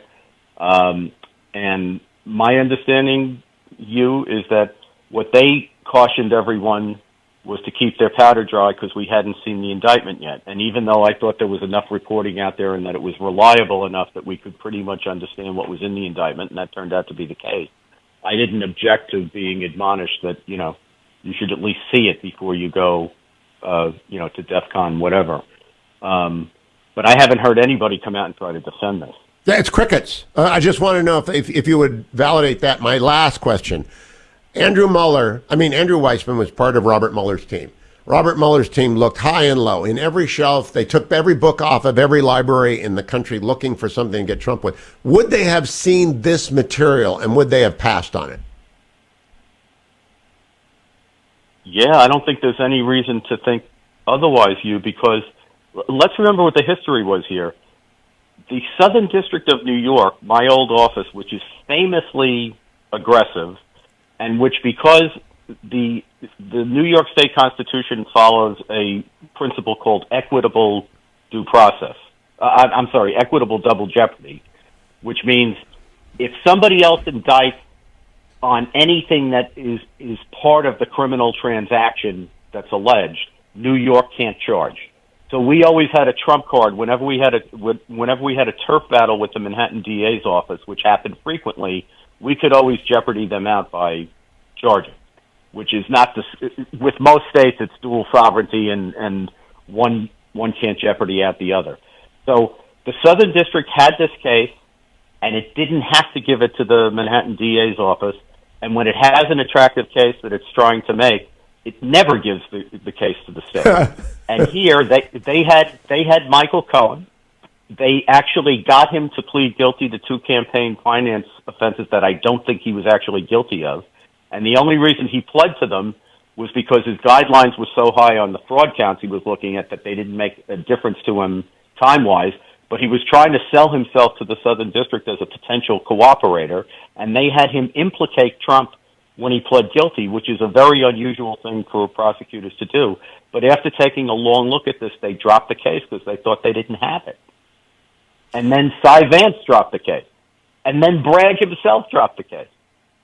Speaker 10: And my understanding, Hugh, is that what they cautioned everyone was to keep their powder dry because we hadn't seen the indictment yet. And even though I thought there was enough reporting out there and that it was reliable enough that we could pretty much understand what was in the indictment, and that turned out to be the case, I didn't object to being admonished that, you should at least see it before you go, to DEFCON, whatever. But I haven't heard anybody come out and try to defend this.
Speaker 1: It's crickets. I just want to know if you would validate that. My last question. Andrew Weissman was part of Robert Mueller's team. Robert Mueller's team looked high and low. In every shelf, they took every book off of every library in the country looking for something to get Trump with. Would they have seen this material and would they have passed on it?
Speaker 10: Yeah, I don't think there's any reason to think otherwise, Hugh, because let's remember what the history was here. The Southern District of New York, my old office, which is famously aggressive, and which, because the New York State Constitution follows a principle called equitable due process. Equitable double jeopardy, which means if somebody else indicts on anything that is part of the criminal transaction that's alleged, New York can't charge. So we always had a trump card whenever we had a turf battle with the Manhattan DA's office, which happened frequently. We could always jeopardy them out by charging, which is not with most states. It's dual sovereignty, and one can't jeopardy out the other. So the Southern District had this case, and it didn't have to give it to the Manhattan DA's office. And when it has an attractive case that it's trying to make, it never gives the case to the state. And here they had Michael Cohen. They actually got him to plead guilty to 2 campaign finance offenses that I don't think he was actually guilty of. And the only reason he pled to them was because his guidelines were so high on the fraud counts he was looking at that they didn't make a difference to him time-wise. But he was trying to sell himself to the Southern District as a potential cooperator, and they had him implicate Trump when he pled guilty, which is a very unusual thing for prosecutors to do. But after taking a long look at this, they dropped the case because they thought they didn't have it. And then Cy Vance dropped the case. And then Bragg himself dropped the case.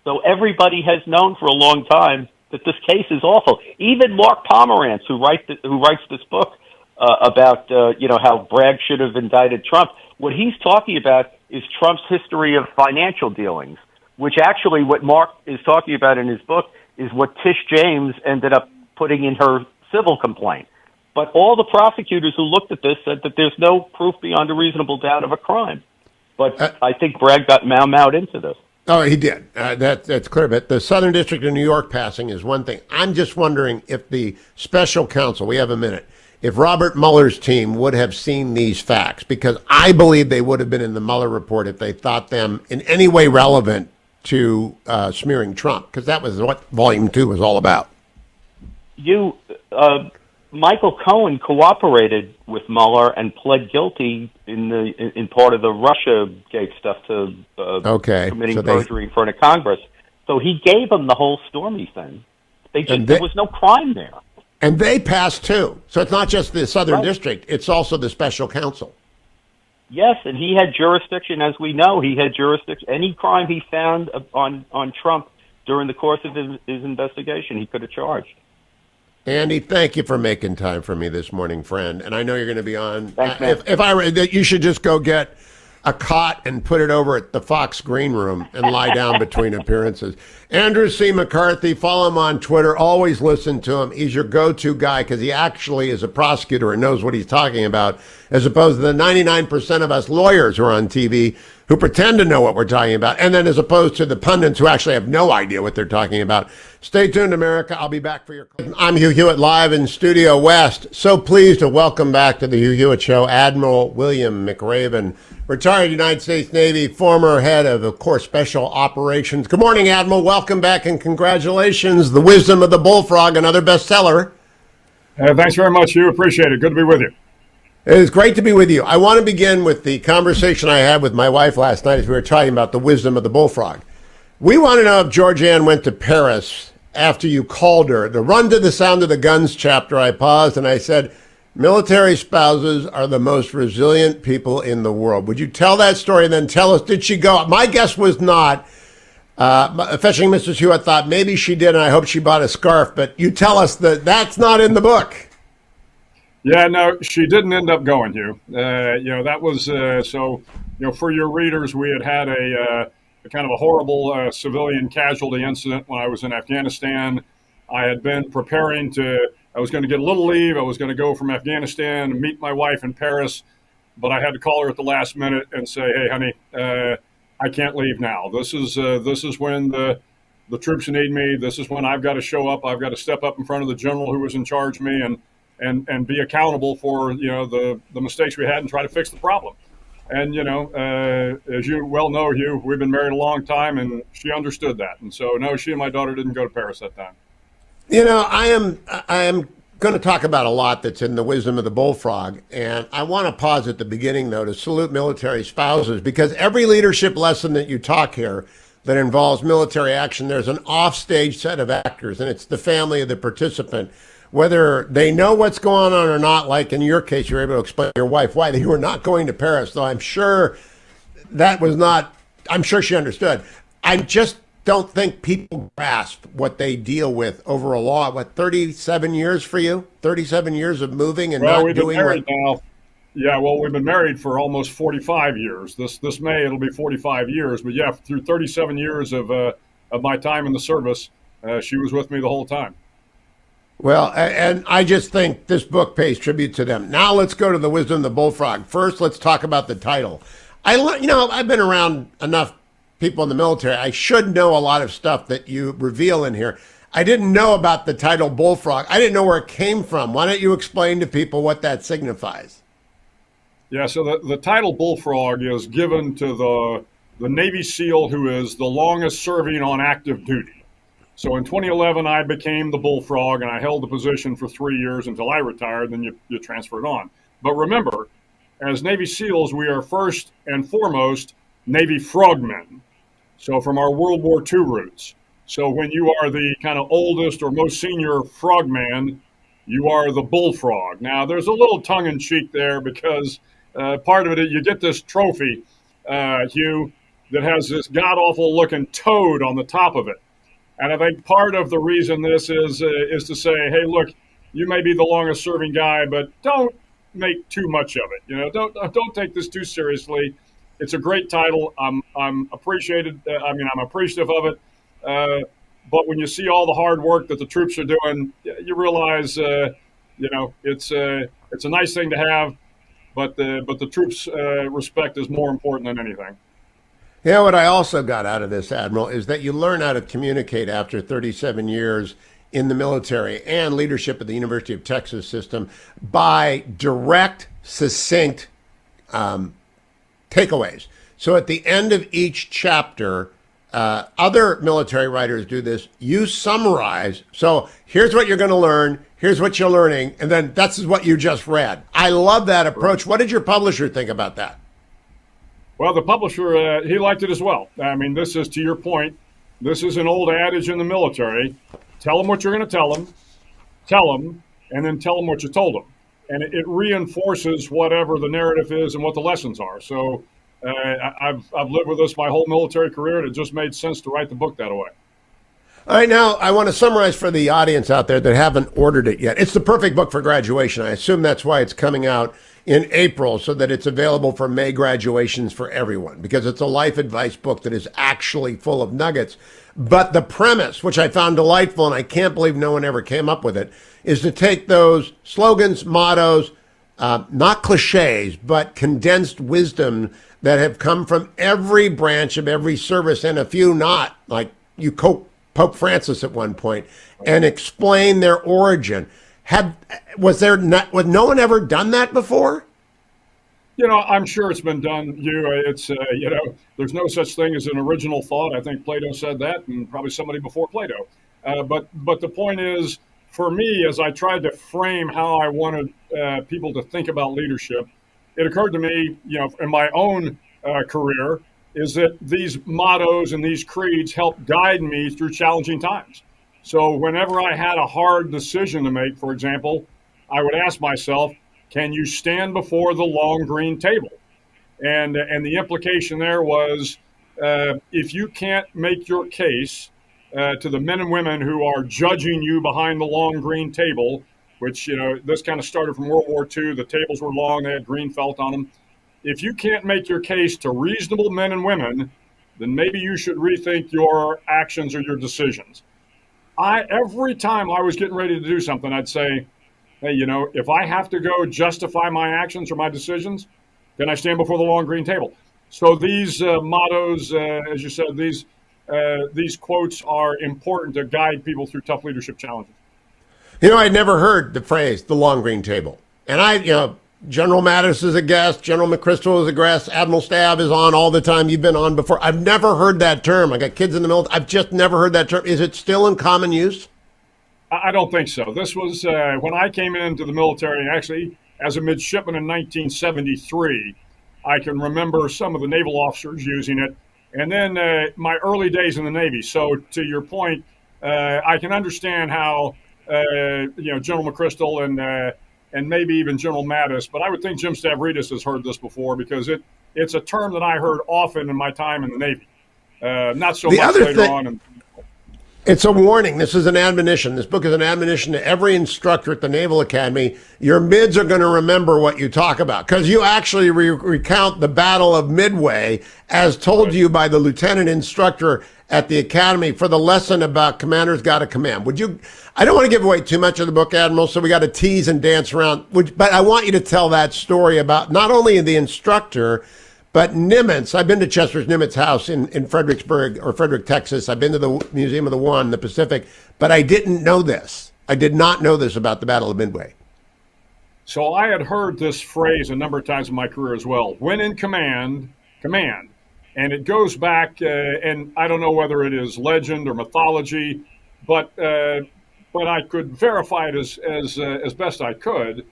Speaker 10: So everybody has known for a long time that this case is awful. Even Mark Pomerantz, who writes this book about how Bragg should have indicted Trump, what he's talking about is Trump's history of financial dealings, which actually what Mark is talking about in his book is what Tish James ended up putting in her civil complaint. But all the prosecutors who looked at this said that there's no proof beyond a reasonable doubt of a crime. But I think Bragg got mowed into this.
Speaker 1: Oh, he did. That's clear. But the Southern District of New York passing is one thing. I'm just wondering if the special counsel, we have a minute, if Robert Mueller's team would have seen these facts, because I believe they would have been in the Mueller report if they thought them in any way relevant to smearing Trump, because that was what Volume 2 was all about.
Speaker 10: Michael Cohen cooperated with Mueller and pled guilty in part of the Russia-gate stuff to committing perjury in front of Congress. So he gave them the whole Stormy thing. There was no crime there.
Speaker 1: And they passed too. So it's not just the Southern District, it's also the special counsel.
Speaker 10: Yes, and he had jurisdiction, as we know. He had jurisdiction. Any crime he found on Trump during the course of his investigation, he could have charged.
Speaker 1: Andy, thank you for making time for me this morning, friend. And I know you're going to be on.
Speaker 10: Thanks, man.
Speaker 1: If I were, you should just go get a cot and put it over at the Fox Green Room and lie down between appearances. Andrew C. McCarthy, follow him on Twitter. Always listen to him. He's your go-to guy because he actually is a prosecutor and knows what he's talking about. as opposed to the 99% of us lawyers who are on TV who pretend to know what we're talking about, and then as opposed to the pundits who actually have no idea what they're talking about. Stay tuned, America. I'll be back for your... I'm Hugh Hewitt, live in Studio West. So pleased to welcome back to the Hugh Hewitt Show Admiral William McRaven, retired United States Navy, former head of course, Special Operations. Good morning, Admiral. Welcome back, and congratulations. The Wisdom of the Bullfrog, another bestseller.
Speaker 11: Thanks very much, Hugh. Appreciate it. Good to be with you.
Speaker 1: It is great to be with you. I want to begin with the conversation I had with my wife last night as we were talking about the wisdom of the bullfrog. We want to know if Georgianne went to Paris after you called her. The Run to the Sound of the Guns chapter, I paused and I said, military spouses are the most resilient people in the world. Would you tell that story and then tell us, did she go? My guess was not. Fetching Mrs. Hewitt thought maybe she did, and I hope she bought a scarf. But you tell us that that's not in the book.
Speaker 11: Yeah, no, she didn't end up going, Hugh. That was so. For your readers, we had a kind of a horrible civilian casualty incident when I was in Afghanistan. I had been preparing I was going to get a little leave. I was going to go from Afghanistan and meet my wife in Paris, but I had to call her at the last minute and say, "Hey, honey, I can't leave now. This is when the troops need me. This is when I've got to show up. I've got to step up in front of the general who was in charge of me and be accountable for the mistakes we had and try to fix the problem." And as you well know, Hugh, we've been married a long time, and she understood that. And so no, she and my daughter didn't go to Paris that time.
Speaker 1: I am going to talk about a lot that's in the Wisdom of the Bullfrog, and I want to pause at the beginning though to salute military spouses, because every leadership lesson that you talk here that involves military action, there's an offstage set of actors, and it's the family of the participant. Whether they know what's going on or not, like in your case, you're able to explain to your wife why you were not going to Paris, though I'm sure she understood. I just don't think people grasp what they deal with over a law. 37 years for you? 37 years of moving and not doing
Speaker 11: now. Yeah, well, we've been married for almost 45 years. This May, it'll be 45 years. But yeah, through 37 years of my time in the service, she was with me the whole time.
Speaker 1: Well, and I just think this book pays tribute to them. Now let's go to the Wisdom of the Bullfrog. First, let's talk about the title. I've been around enough people in the military. I should know a lot of stuff that you reveal in here. I didn't know about the title Bullfrog. I didn't know where it came from. Why don't you explain to people what that signifies?
Speaker 11: Yeah, so the title Bullfrog is given to the Navy SEAL who is the longest serving on active duty. So in 2011, I became the Bullfrog, and I held the position for 3 years until I retired. Then you transferred on. But remember, as Navy SEALs, we are first and foremost Navy frogmen. So from our World War II roots. So when you are the kind of oldest or most senior frogman, you are the Bullfrog. Now, there's a little tongue-in-cheek there because part of it, you get this trophy, Hugh, that has this god-awful looking toad on the top of it. And I think part of the reason this is to say, hey, look, you may be the longest serving guy, but don't make too much of it. Don't take this too seriously. It's a great title. I'm appreciated. I'm appreciative of it. But when you see all the hard work that the troops are doing, you realize, it's a nice thing to have, but the troops' respect is more important than anything.
Speaker 1: What I also got out of this, Admiral, is that you learn how to communicate after 37 years in the military and leadership of the University of Texas system by direct, succinct takeaways. So at the end of each chapter, other military writers do this. You summarize. So here's what you're going to learn. Here's what you're learning. And then that's what you just read. I love that approach. What did your publisher think about that?
Speaker 11: Well, the publisher, he liked it as well. I mean, this is, to your point, this is an old adage in the military. Tell them what you're going to tell them, and then tell them what you told them. And it reinforces whatever the narrative is and what the lessons are. So I've lived with this my whole military career, and it just made sense to write the book that way.
Speaker 1: All right, now I want to summarize for the audience out there that haven't ordered it yet. It's the perfect book for graduation. I assume that's why it's coming out in April, so that it's available for May graduations for everyone, because it's a life advice book that is actually full of nuggets. But the premise, which I found delightful, and I can't believe no one ever came up with it, is to take those slogans, mottos, not cliches, but condensed wisdom that have come from every branch of every service, and a few not, like you Pope Francis at one point, and explain their origin. Was no one ever done that before?
Speaker 11: I'm sure it's been done. It's there's no such thing as an original thought. I think Plato said that, and probably somebody before Plato. But the point is, for me, as I tried to frame how I wanted people to think about leadership, it occurred to me, in my own career, is that these mottos and these creeds help guide me through challenging times. So whenever I had a hard decision to make, for example, I would ask myself, can you stand before the long green table? And the implication there was, if you can't make your case to the men and women who are judging you behind the long green table, which, this kind of started from World War II. The tables were long. They had green felt on them. If you can't make your case to reasonable men and women, then maybe you should rethink your actions or your decisions. Every time I was getting ready to do something, I'd say, hey, if I have to go justify my actions or my decisions, then I stand before the long green table. So these mottos, as you said, these quotes are important to guide people through tough leadership challenges.
Speaker 1: I'd never heard the phrase, the long green table. And General Mattis is a guest, General McChrystal is a guest, Admiral Stab is on all the time. You've been on before. I've never heard that term. I got kids in the military. I've just never heard that term. Is it still in common use?
Speaker 11: I don't think so. This was when I came into the military, actually, as a midshipman in 1973. I can remember some of the naval officers using it. And then my early days in the Navy. So to your point, I can understand how, General McChrystal and maybe even General Mattis, but I would think Jim Stavridis has heard this before because it's a term that I heard often in my time in the Navy. Not so much later on.
Speaker 1: It's a warning. This is an admonition. This book is an admonition to every instructor at the Naval Academy. Your mids are going to remember what you talk about because you actually recount the Battle of Midway as told you by the lieutenant instructor at the academy for the lesson about commanders got to command. I don't want to give away too much of the book, Admiral, so we got to tease and dance around. But I want you to tell that story about not only the instructor, but Nimitz. I've been to Chester's Nimitz house in Frederick, Texas. I've been to the Museum of the One, the Pacific, but I didn't know this. I did not know this about the Battle of Midway.
Speaker 11: So I had heard this phrase a number of times in my career as well. When in command, command. And it goes back, and I don't know whether it is legend or mythology, but I could verify it as best I could.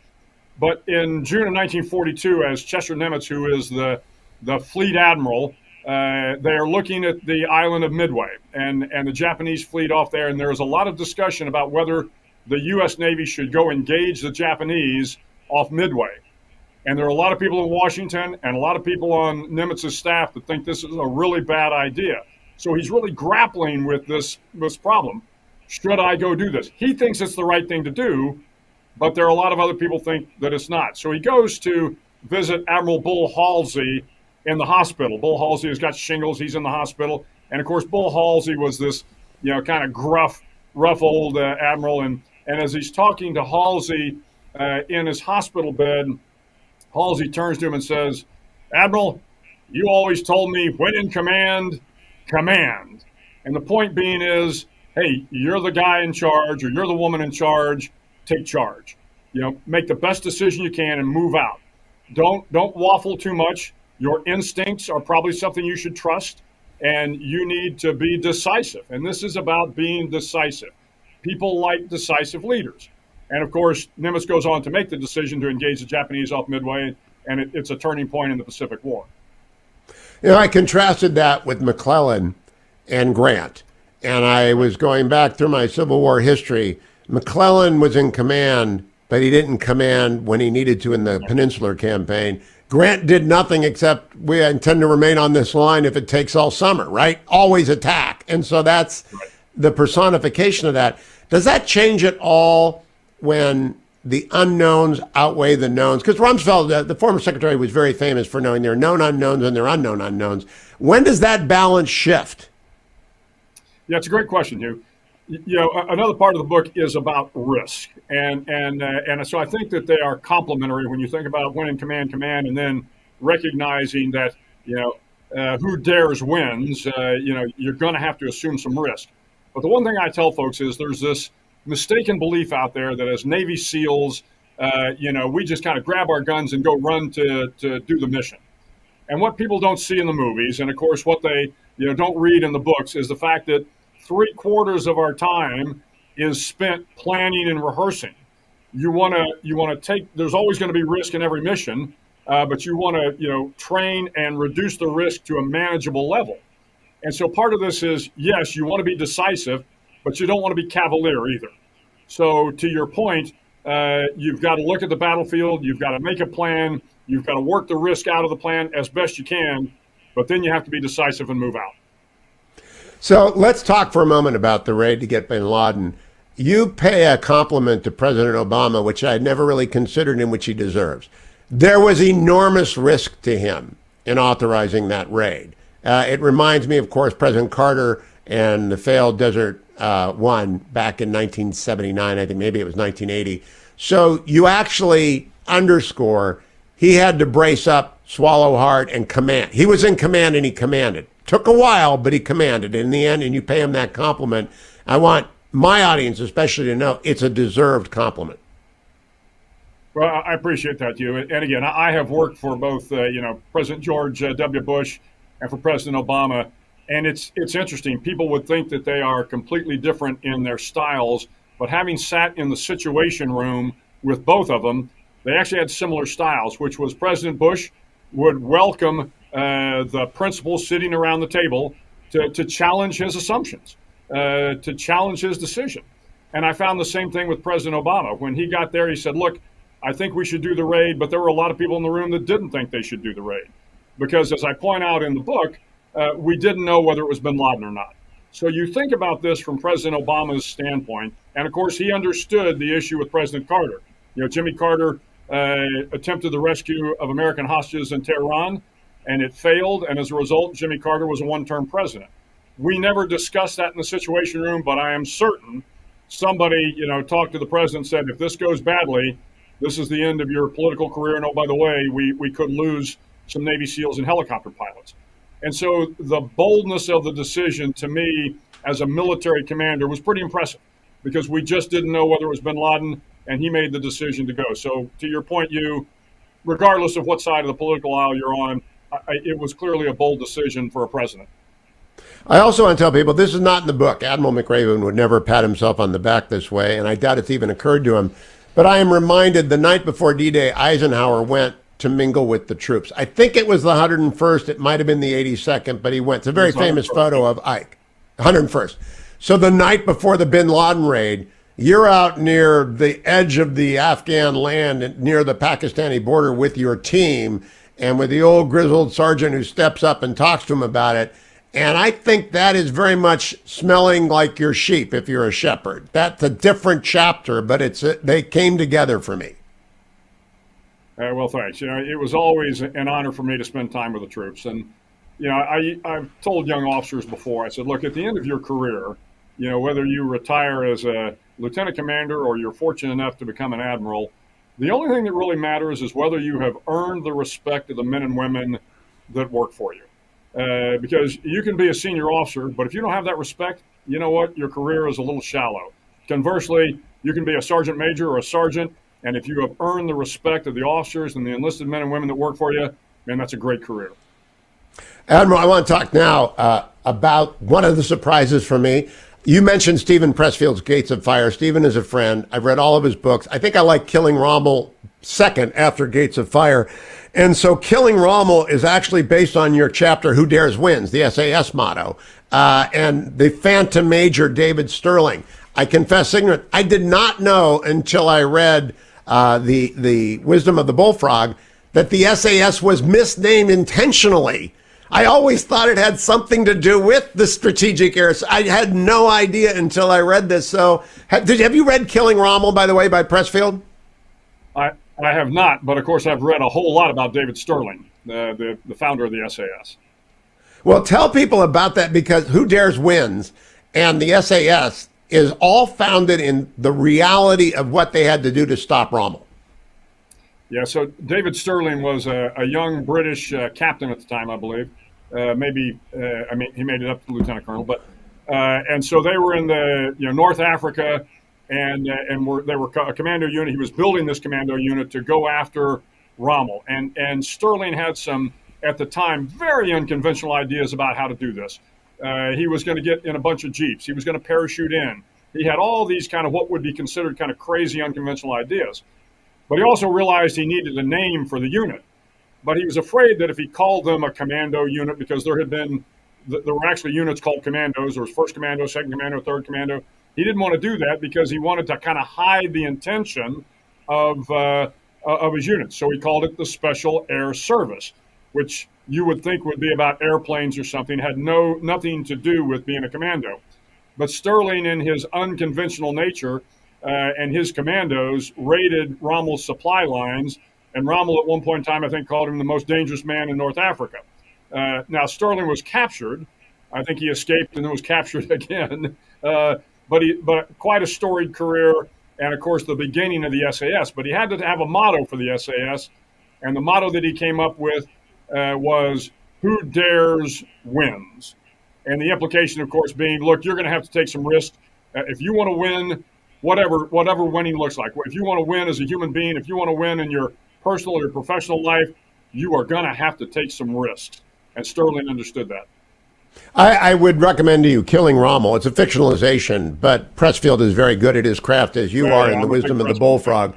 Speaker 11: But in June of 1942, as Chester Nimitz, who is the fleet admiral, they are looking at the island of Midway and the Japanese fleet off there. And there was a lot of discussion about whether the U.S. Navy should go engage the Japanese off Midway. And there are a lot of people in Washington and a lot of people on Nimitz's staff that think this is a really bad idea. So he's really grappling with this problem. Should I go do this? He thinks it's the right thing to do, but there are a lot of other people think that it's not. So he goes to visit Admiral Bull Halsey in the hospital. Bull Halsey has got shingles. He's in the hospital. And, of course, Bull Halsey was this, kind of gruff, rough old admiral. And as he's talking to Halsey in his hospital bed, Halsey turns to him and says, Admiral, you always told me when in command, command. And the point being is, hey, you're the guy in charge or you're the woman in charge. Take charge. Make the best decision you can and move out. Don't waffle too much. Your instincts are probably something you should trust, and you need to be decisive. And this is about being decisive. People like decisive leaders. And of course, Nimitz goes on to make the decision to engage the Japanese off Midway, and it's a turning point in the Pacific War.
Speaker 1: I contrasted that with McClellan and Grant, and I was going back through my Civil War history. McClellan was in command, but he didn't command when he needed to in the Peninsular Campaign. Grant did nothing except we intend to remain on this line if it takes all summer, right? Always attack. And so that's the personification of that. Does that change at all when the unknowns outweigh the knowns? Because Rumsfeld, the former secretary, was very famous for knowing there are known unknowns and there are unknown unknowns. When does that balance shift?
Speaker 11: Yeah, it's a great question, Hugh. Another part of the book is about risk, and so I think that they are complementary when you think about when in command, and then recognizing that who dares wins. You're going to have to assume some risk. But the one thing I tell folks is there's this mistaken belief out there that as Navy SEALs, we just kind of grab our guns and go run to do the mission. And what people don't see in the movies, and of course what they don't read in the books, is the fact that 3/4 of our time is spent planning and rehearsing. You want to take. There's always going to be risk in every mission, but you want to train and reduce the risk to a manageable level. And so part of this is, yes, you want to be decisive, but you don't want to be cavalier either. So to your point, you've got to look at the battlefield. You've got to make a plan. You've got to work the risk out of the plan as best you can, but then you have to be decisive and move out.
Speaker 1: So let's talk for a moment about the raid to get bin Laden. You pay a compliment to President Obama, which I had never really considered, in which he deserves. There was enormous risk to him in authorizing that raid. It reminds me, of course, President Carter and the failed Desert One back in 1979. I think maybe it was 1980. So you actually underscore he had to brace up, swallow hard, and command. He was in command and he commanded. Took a while, but he commanded. In the end, and you pay him that compliment. I want my audience especially to know it's a deserved compliment.
Speaker 11: Well, I appreciate that, Hugh. And again, I have worked for both, President George W. Bush and for President Obama. And it's interesting. People would think that they are completely different in their styles, but having sat in the Situation Room with both of them, they actually had similar styles, which was President Bush would welcome the principals sitting around the table to challenge his assumptions, to challenge his decision. And I found the same thing with President Obama. When he got there, he said, look, I think we should do the raid, but there were a lot of people in the room that didn't think they should do the raid. Because as I point out in the book, we didn't know whether it was bin Laden or not. So you think about this from President Obama's standpoint, and of course he understood the issue with President Carter. Jimmy Carter attempted the rescue of American hostages in Tehran, and it failed, and as a result, Jimmy Carter was a one-term president. We never discussed that in the Situation Room, but I am certain somebody, talked to the president and said, if this goes badly, this is the end of your political career, and oh, by the way, we could lose some Navy SEALs and helicopter pilots. And so the boldness of the decision, to me, as a military commander, was pretty impressive, because we just didn't know whether it was bin Laden, and he made the decision to go. So to your point, regardless of what side of the political aisle you're on, it was clearly a bold decision for a president.
Speaker 1: I also want to tell people, this is not in the book. Admiral McRaven would never pat himself on the back this way, and I doubt it's even occurred to him. But I am reminded the night before D-Day, Eisenhower went to mingle with the troops. I think it was the 101st. It might have been the 82nd, but he went. It's a very famous photo of Ike, 101st. So the night before the bin Laden raid, you're out near the edge of the Afghan land, near the Pakistani border with your team, and with the old grizzled sergeant who steps up and talks to him about it. And I think that is very much smelling like your sheep if you're a shepherd. That's a different chapter, but they came together for me.
Speaker 11: Well, thanks. It was always an honor for me to spend time with the troops. And, I've told young officers before, I said, look, at the end of your career, whether you retire as a lieutenant commander or you're fortunate enough to become an admiral, the only thing that really matters is whether you have earned the respect of the men and women that work for you. Because you can be a senior officer, but if you don't have that respect, you know what? Your career is a little shallow. Conversely, you can be a sergeant major or a sergeant, and if you have earned the respect of the officers and the enlisted men and women that work for you, man, that's a great career.
Speaker 1: Admiral, I want to talk now about one of the surprises for me. You mentioned Stephen Pressfield's Gates of Fire. Stephen is a friend. I've read all of his books. I think I like Killing Rommel second after Gates of Fire. And so Killing Rommel is actually based on your chapter, Who Dares Wins, the SAS motto, and the Phantom Major David Sterling. I confess ignorant. I did not know until I read the Wisdom of the Bullfrog that the SAS was misnamed intentionally. I always thought it had something to do with the strategic air. I had no idea until I read this. So have you read Killing Rommel, by the way, by Pressfield?
Speaker 11: I have not, but of course I've read a whole lot about David Sterling, the founder of the SAS.
Speaker 1: Well, tell people about that, because Who Dares Wins and the SAS, is all founded in the reality of what they had to do to stop Rommel.
Speaker 11: Yeah, so David Sterling was a young British captain at the time, I believe. I mean, he made it up to lieutenant colonel, but and so they were in the North Africa, and they were a commando unit. He was building this commando unit to go after Rommel, and Sterling had some at the time very unconventional ideas about how to do this. He was going to get in a bunch of jeeps. He was going to parachute in. He had all these kind of what would be considered kind of crazy unconventional ideas. But he also realized he needed a name for the unit. But he was afraid that if he called them a commando unit, because there were actually units called commandos. There was first commando, second commando, third commando. He didn't want to do that because he wanted to kind of hide the intention of his unit. So he called it the Special Air Service, which you would think would be about airplanes or something, had nothing to do with being a commando. But Sterling, in his unconventional nature, and his commandos raided Rommel's supply lines, and Rommel at one point in time, I think, called him the most dangerous man in North Africa. Now, Sterling was captured. I think he escaped and then was captured again. But quite a storied career, and of course the beginning of the SAS. But he had to have a motto for the SAS, and the motto that he came up with was "Who dares wins," and the implication, of course, being, look, you're going to have to take some risks if you want to win. Whatever winning looks like. If you want to win as a human being, if you want to win in your personal or your professional life, you are going to have to take some risks. And Sterling understood that.
Speaker 1: I would recommend to you Killing Rommel. It's a fictionalization, but Pressfield is very good at his craft, as you are in The Wisdom of the Bullfrog.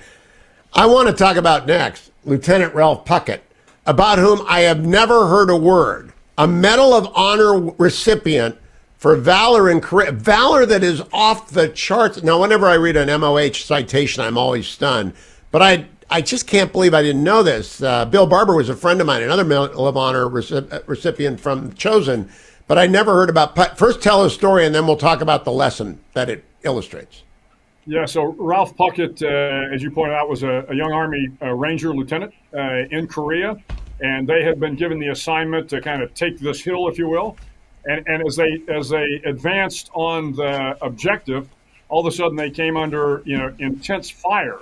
Speaker 1: I want to talk about next Lieutenant Ralph Puckett, about whom I have never heard a word. A Medal of Honor recipient for valor in Korea, valor that is off the charts. Now, whenever I read an MOH citation, I'm always stunned. But I just can't believe I didn't know this. Bill Barber was a friend of mine, another Medal of Honor recipient from Chosen. But I never heard about Putt. First, tell a story, and then we'll talk about the lesson that it illustrates.
Speaker 11: Yeah, so Ralph Puckett, as you pointed out, was a young Army Ranger lieutenant in Korea. And they had been given the assignment to kind of take this hill, if you will. And as they advanced on the objective, all of a sudden they came under intense fire,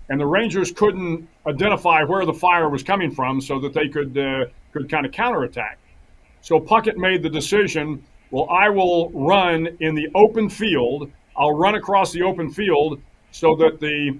Speaker 11: and the Rangers couldn't identify where the fire was coming from, so that they could kind of counterattack. So Puckett made the decision: well, I will run in the open field. I'll run across the open field so that the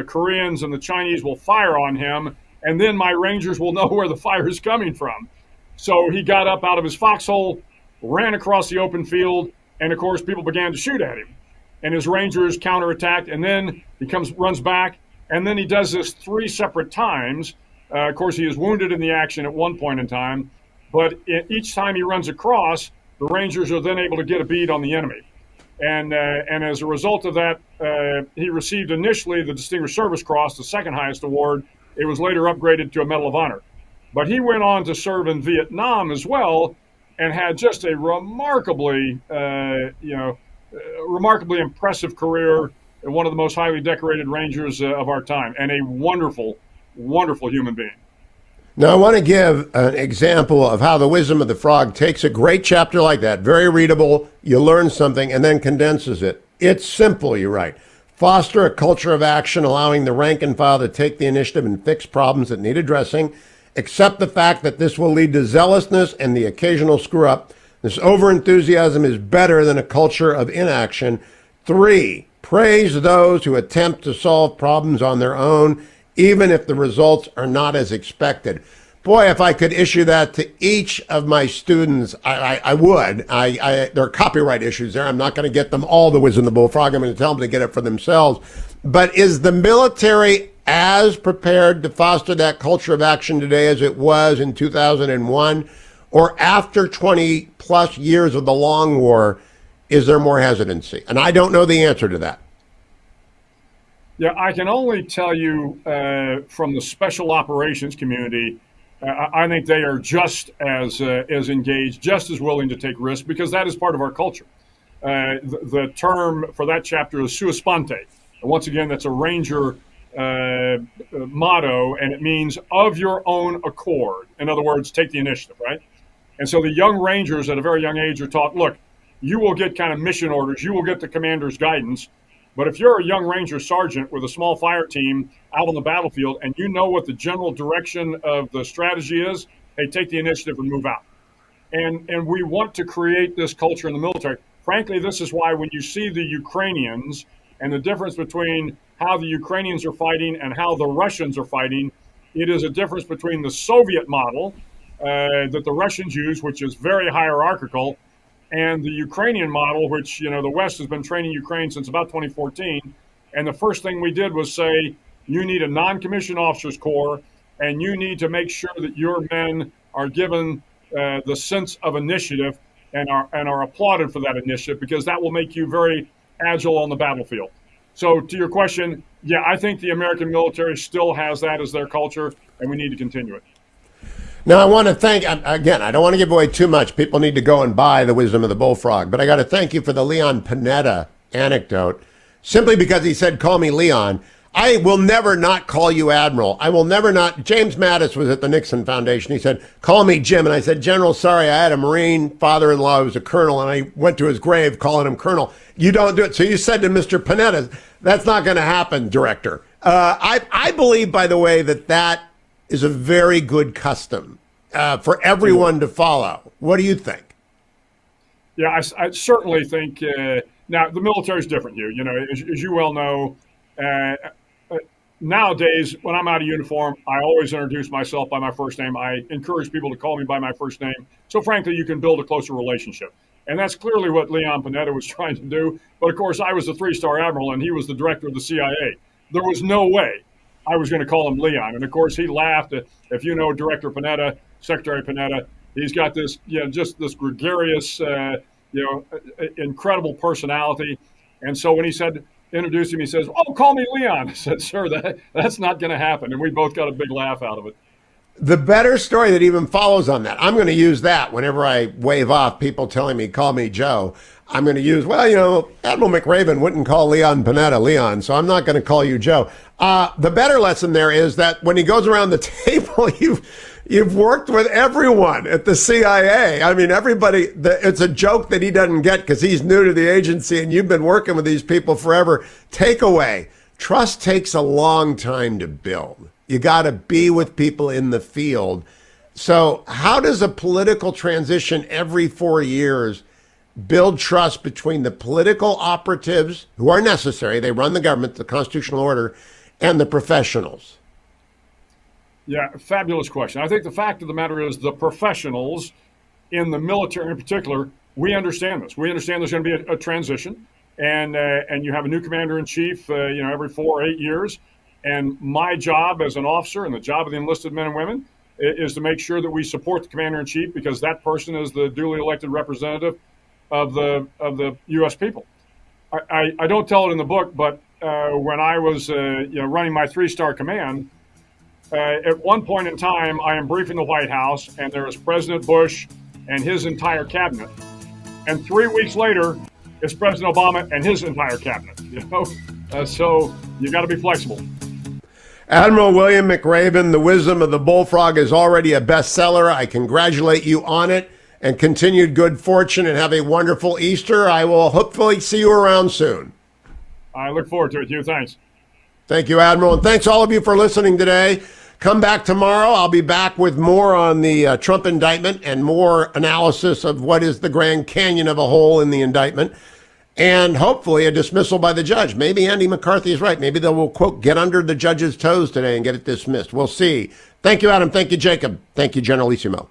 Speaker 11: Koreans and the Chinese will fire on him, and then my Rangers will know where the fire is coming from. So he got up out of his foxhole, ran across the open field, and of course people began to shoot at him. And his Rangers counterattacked, and then he runs back, and then he does this 3 separate times. Of course, he is wounded in the action at one point in time, but each time he runs across, the Rangers are then able to get a bead on the enemy. And as a result of that, he received initially the Distinguished Service Cross, the second highest award. It was later upgraded to a Medal of Honor. But he went on to serve in Vietnam as well, and had just a remarkably impressive career, and one of the most highly decorated Rangers of our time, and a wonderful, wonderful human being.
Speaker 1: Now, I want to give an example of how The Wisdom of the Frog takes a great chapter like that, very readable, you learn something, and then condenses it. It's simple, you write. Foster a culture of action, allowing the rank and file to take the initiative and fix problems that need addressing. Accept the fact that this will lead to zealousness and the occasional screw-up. This overenthusiasm is better than a culture of inaction. 3, praise those who attempt to solve problems on their own, even if the results are not as expected. Boy, if I could issue that to each of my students, I would. There are copyright issues there. I'm not going to get them all The Wisdom of the Bullfrog. I'm going to tell them to get it for themselves. But is the military as prepared to foster that culture of action today as it was in 2001? Or after 20 plus years of the long war, is there more hesitancy? And I don't know the answer to that.
Speaker 11: Yeah, I can only tell you from the special operations community, I think they are just as engaged, just as willing to take risks, because that is part of our culture. The term for that chapter is sua sponte. And once again, that's a Ranger motto, and it means of your own accord. In other words, take the initiative, right? And so the young Rangers at a very young age are taught, look, you will get kind of mission orders. You will get the commander's guidance. But if you're a young Ranger sergeant with a small fire team out on the battlefield and you know what the general direction of the strategy is, hey, take the initiative and move out. And we want to create this culture in the military. Frankly, this is why when you see the Ukrainians and the difference between how the Ukrainians are fighting and how the Russians are fighting, it is a difference between the Soviet model that the Russians use, which is very hierarchical, and the Ukrainian model, which, you know, the West has been training Ukraine since about 2014. And the first thing we did was say, you need a non-commissioned officers corps, and you need to make sure that your men are given the sense of initiative and are applauded for that initiative, because that will make you very agile on the battlefield. So to your question, yeah, I think the American military still has that as their culture, and we need to continue it.
Speaker 1: Now, I want to thank, again, I don't want to give away too much. People need to go and buy The Wisdom of the Bullfrog. But I got to thank you for the Leon Panetta anecdote, simply because he said, call me Leon. I will never not call you Admiral. I will never not. James Mattis was at the Nixon Foundation. He said, call me Jim. And I said, General, sorry, I had a Marine father-in-law who was a colonel, and I went to his grave calling him Colonel. You don't do it. So you said to Mr. Panetta, that's not going to happen, Director. I believe, by the way, that is a very good custom for everyone to follow. What do you think?
Speaker 11: Yeah, I certainly think, now the military is different, Hugh. You know, as you well know, nowadays, when I'm out of uniform, I always introduce myself by my first name. I encourage people to call me by my first name. So frankly, you can build a closer relationship. And that's clearly what Leon Panetta was trying to do. But of course, I was a 3-star admiral and he was the director of the CIA. There was no way I was going to call him Leon. And of course, he laughed. If you know Director Panetta, Secretary Panetta, he's got this, you know, just this gregarious, incredible personality. And so when he said, introduce him, he says, oh, call me Leon. I said, sir, that's not going to happen. And we both got a big laugh out of it.
Speaker 1: The better story that even follows on that, I'm going to use that whenever I wave off people telling me, call me Joe. I'm going to use, well, you know, Admiral McRaven wouldn't call Leon Panetta Leon, so I'm not going to call you Joe. The better lesson there is that when he goes around the table, you've worked with everyone at the CIA. I mean, everybody, it's a joke that he doesn't get because he's new to the agency and you've been working with these people forever. Takeaway, trust takes a long time to build. You got to be with people in the field. So how does a political transition every 4 years build trust between the political operatives who are necessary, they run the government, the constitutional order, and the professionals?
Speaker 11: Yeah, fabulous question. I think the fact of the matter is the professionals in the military in particular, we understand this. We understand there's going to be a transition, and you have a new commander-in-chief, every 4 or 8 years. And my job as an officer and the job of the enlisted men and women is to make sure that we support the commander-in-chief, because that person is the duly elected representative of the U.S. people. I don't tell it in the book, but when I was running my 3-star command, at one point in time, I am briefing the White House, and there is President Bush and his entire cabinet. And 3 weeks later, it's President Obama and his entire cabinet. So you got to be flexible.
Speaker 1: Admiral William McRaven, The Wisdom of the Bullfrog is already a bestseller. I congratulate you on it, and continued good fortune, and have a wonderful Easter. I will hopefully see you around soon.
Speaker 11: I look forward to it, Hugh. Thanks.
Speaker 1: Thank you, Admiral. And thanks all of you for listening today. Come back tomorrow. I'll be back with more on the Trump indictment and more analysis of what is the Grand Canyon of a hole in the indictment. And hopefully a dismissal by the judge. Maybe Andy McCarthy is right. Maybe they will, quote, get under the judge's toes today and get it dismissed. We'll see. Thank you, Adam. Thank you, Jacob. Thank you, Generalissimo.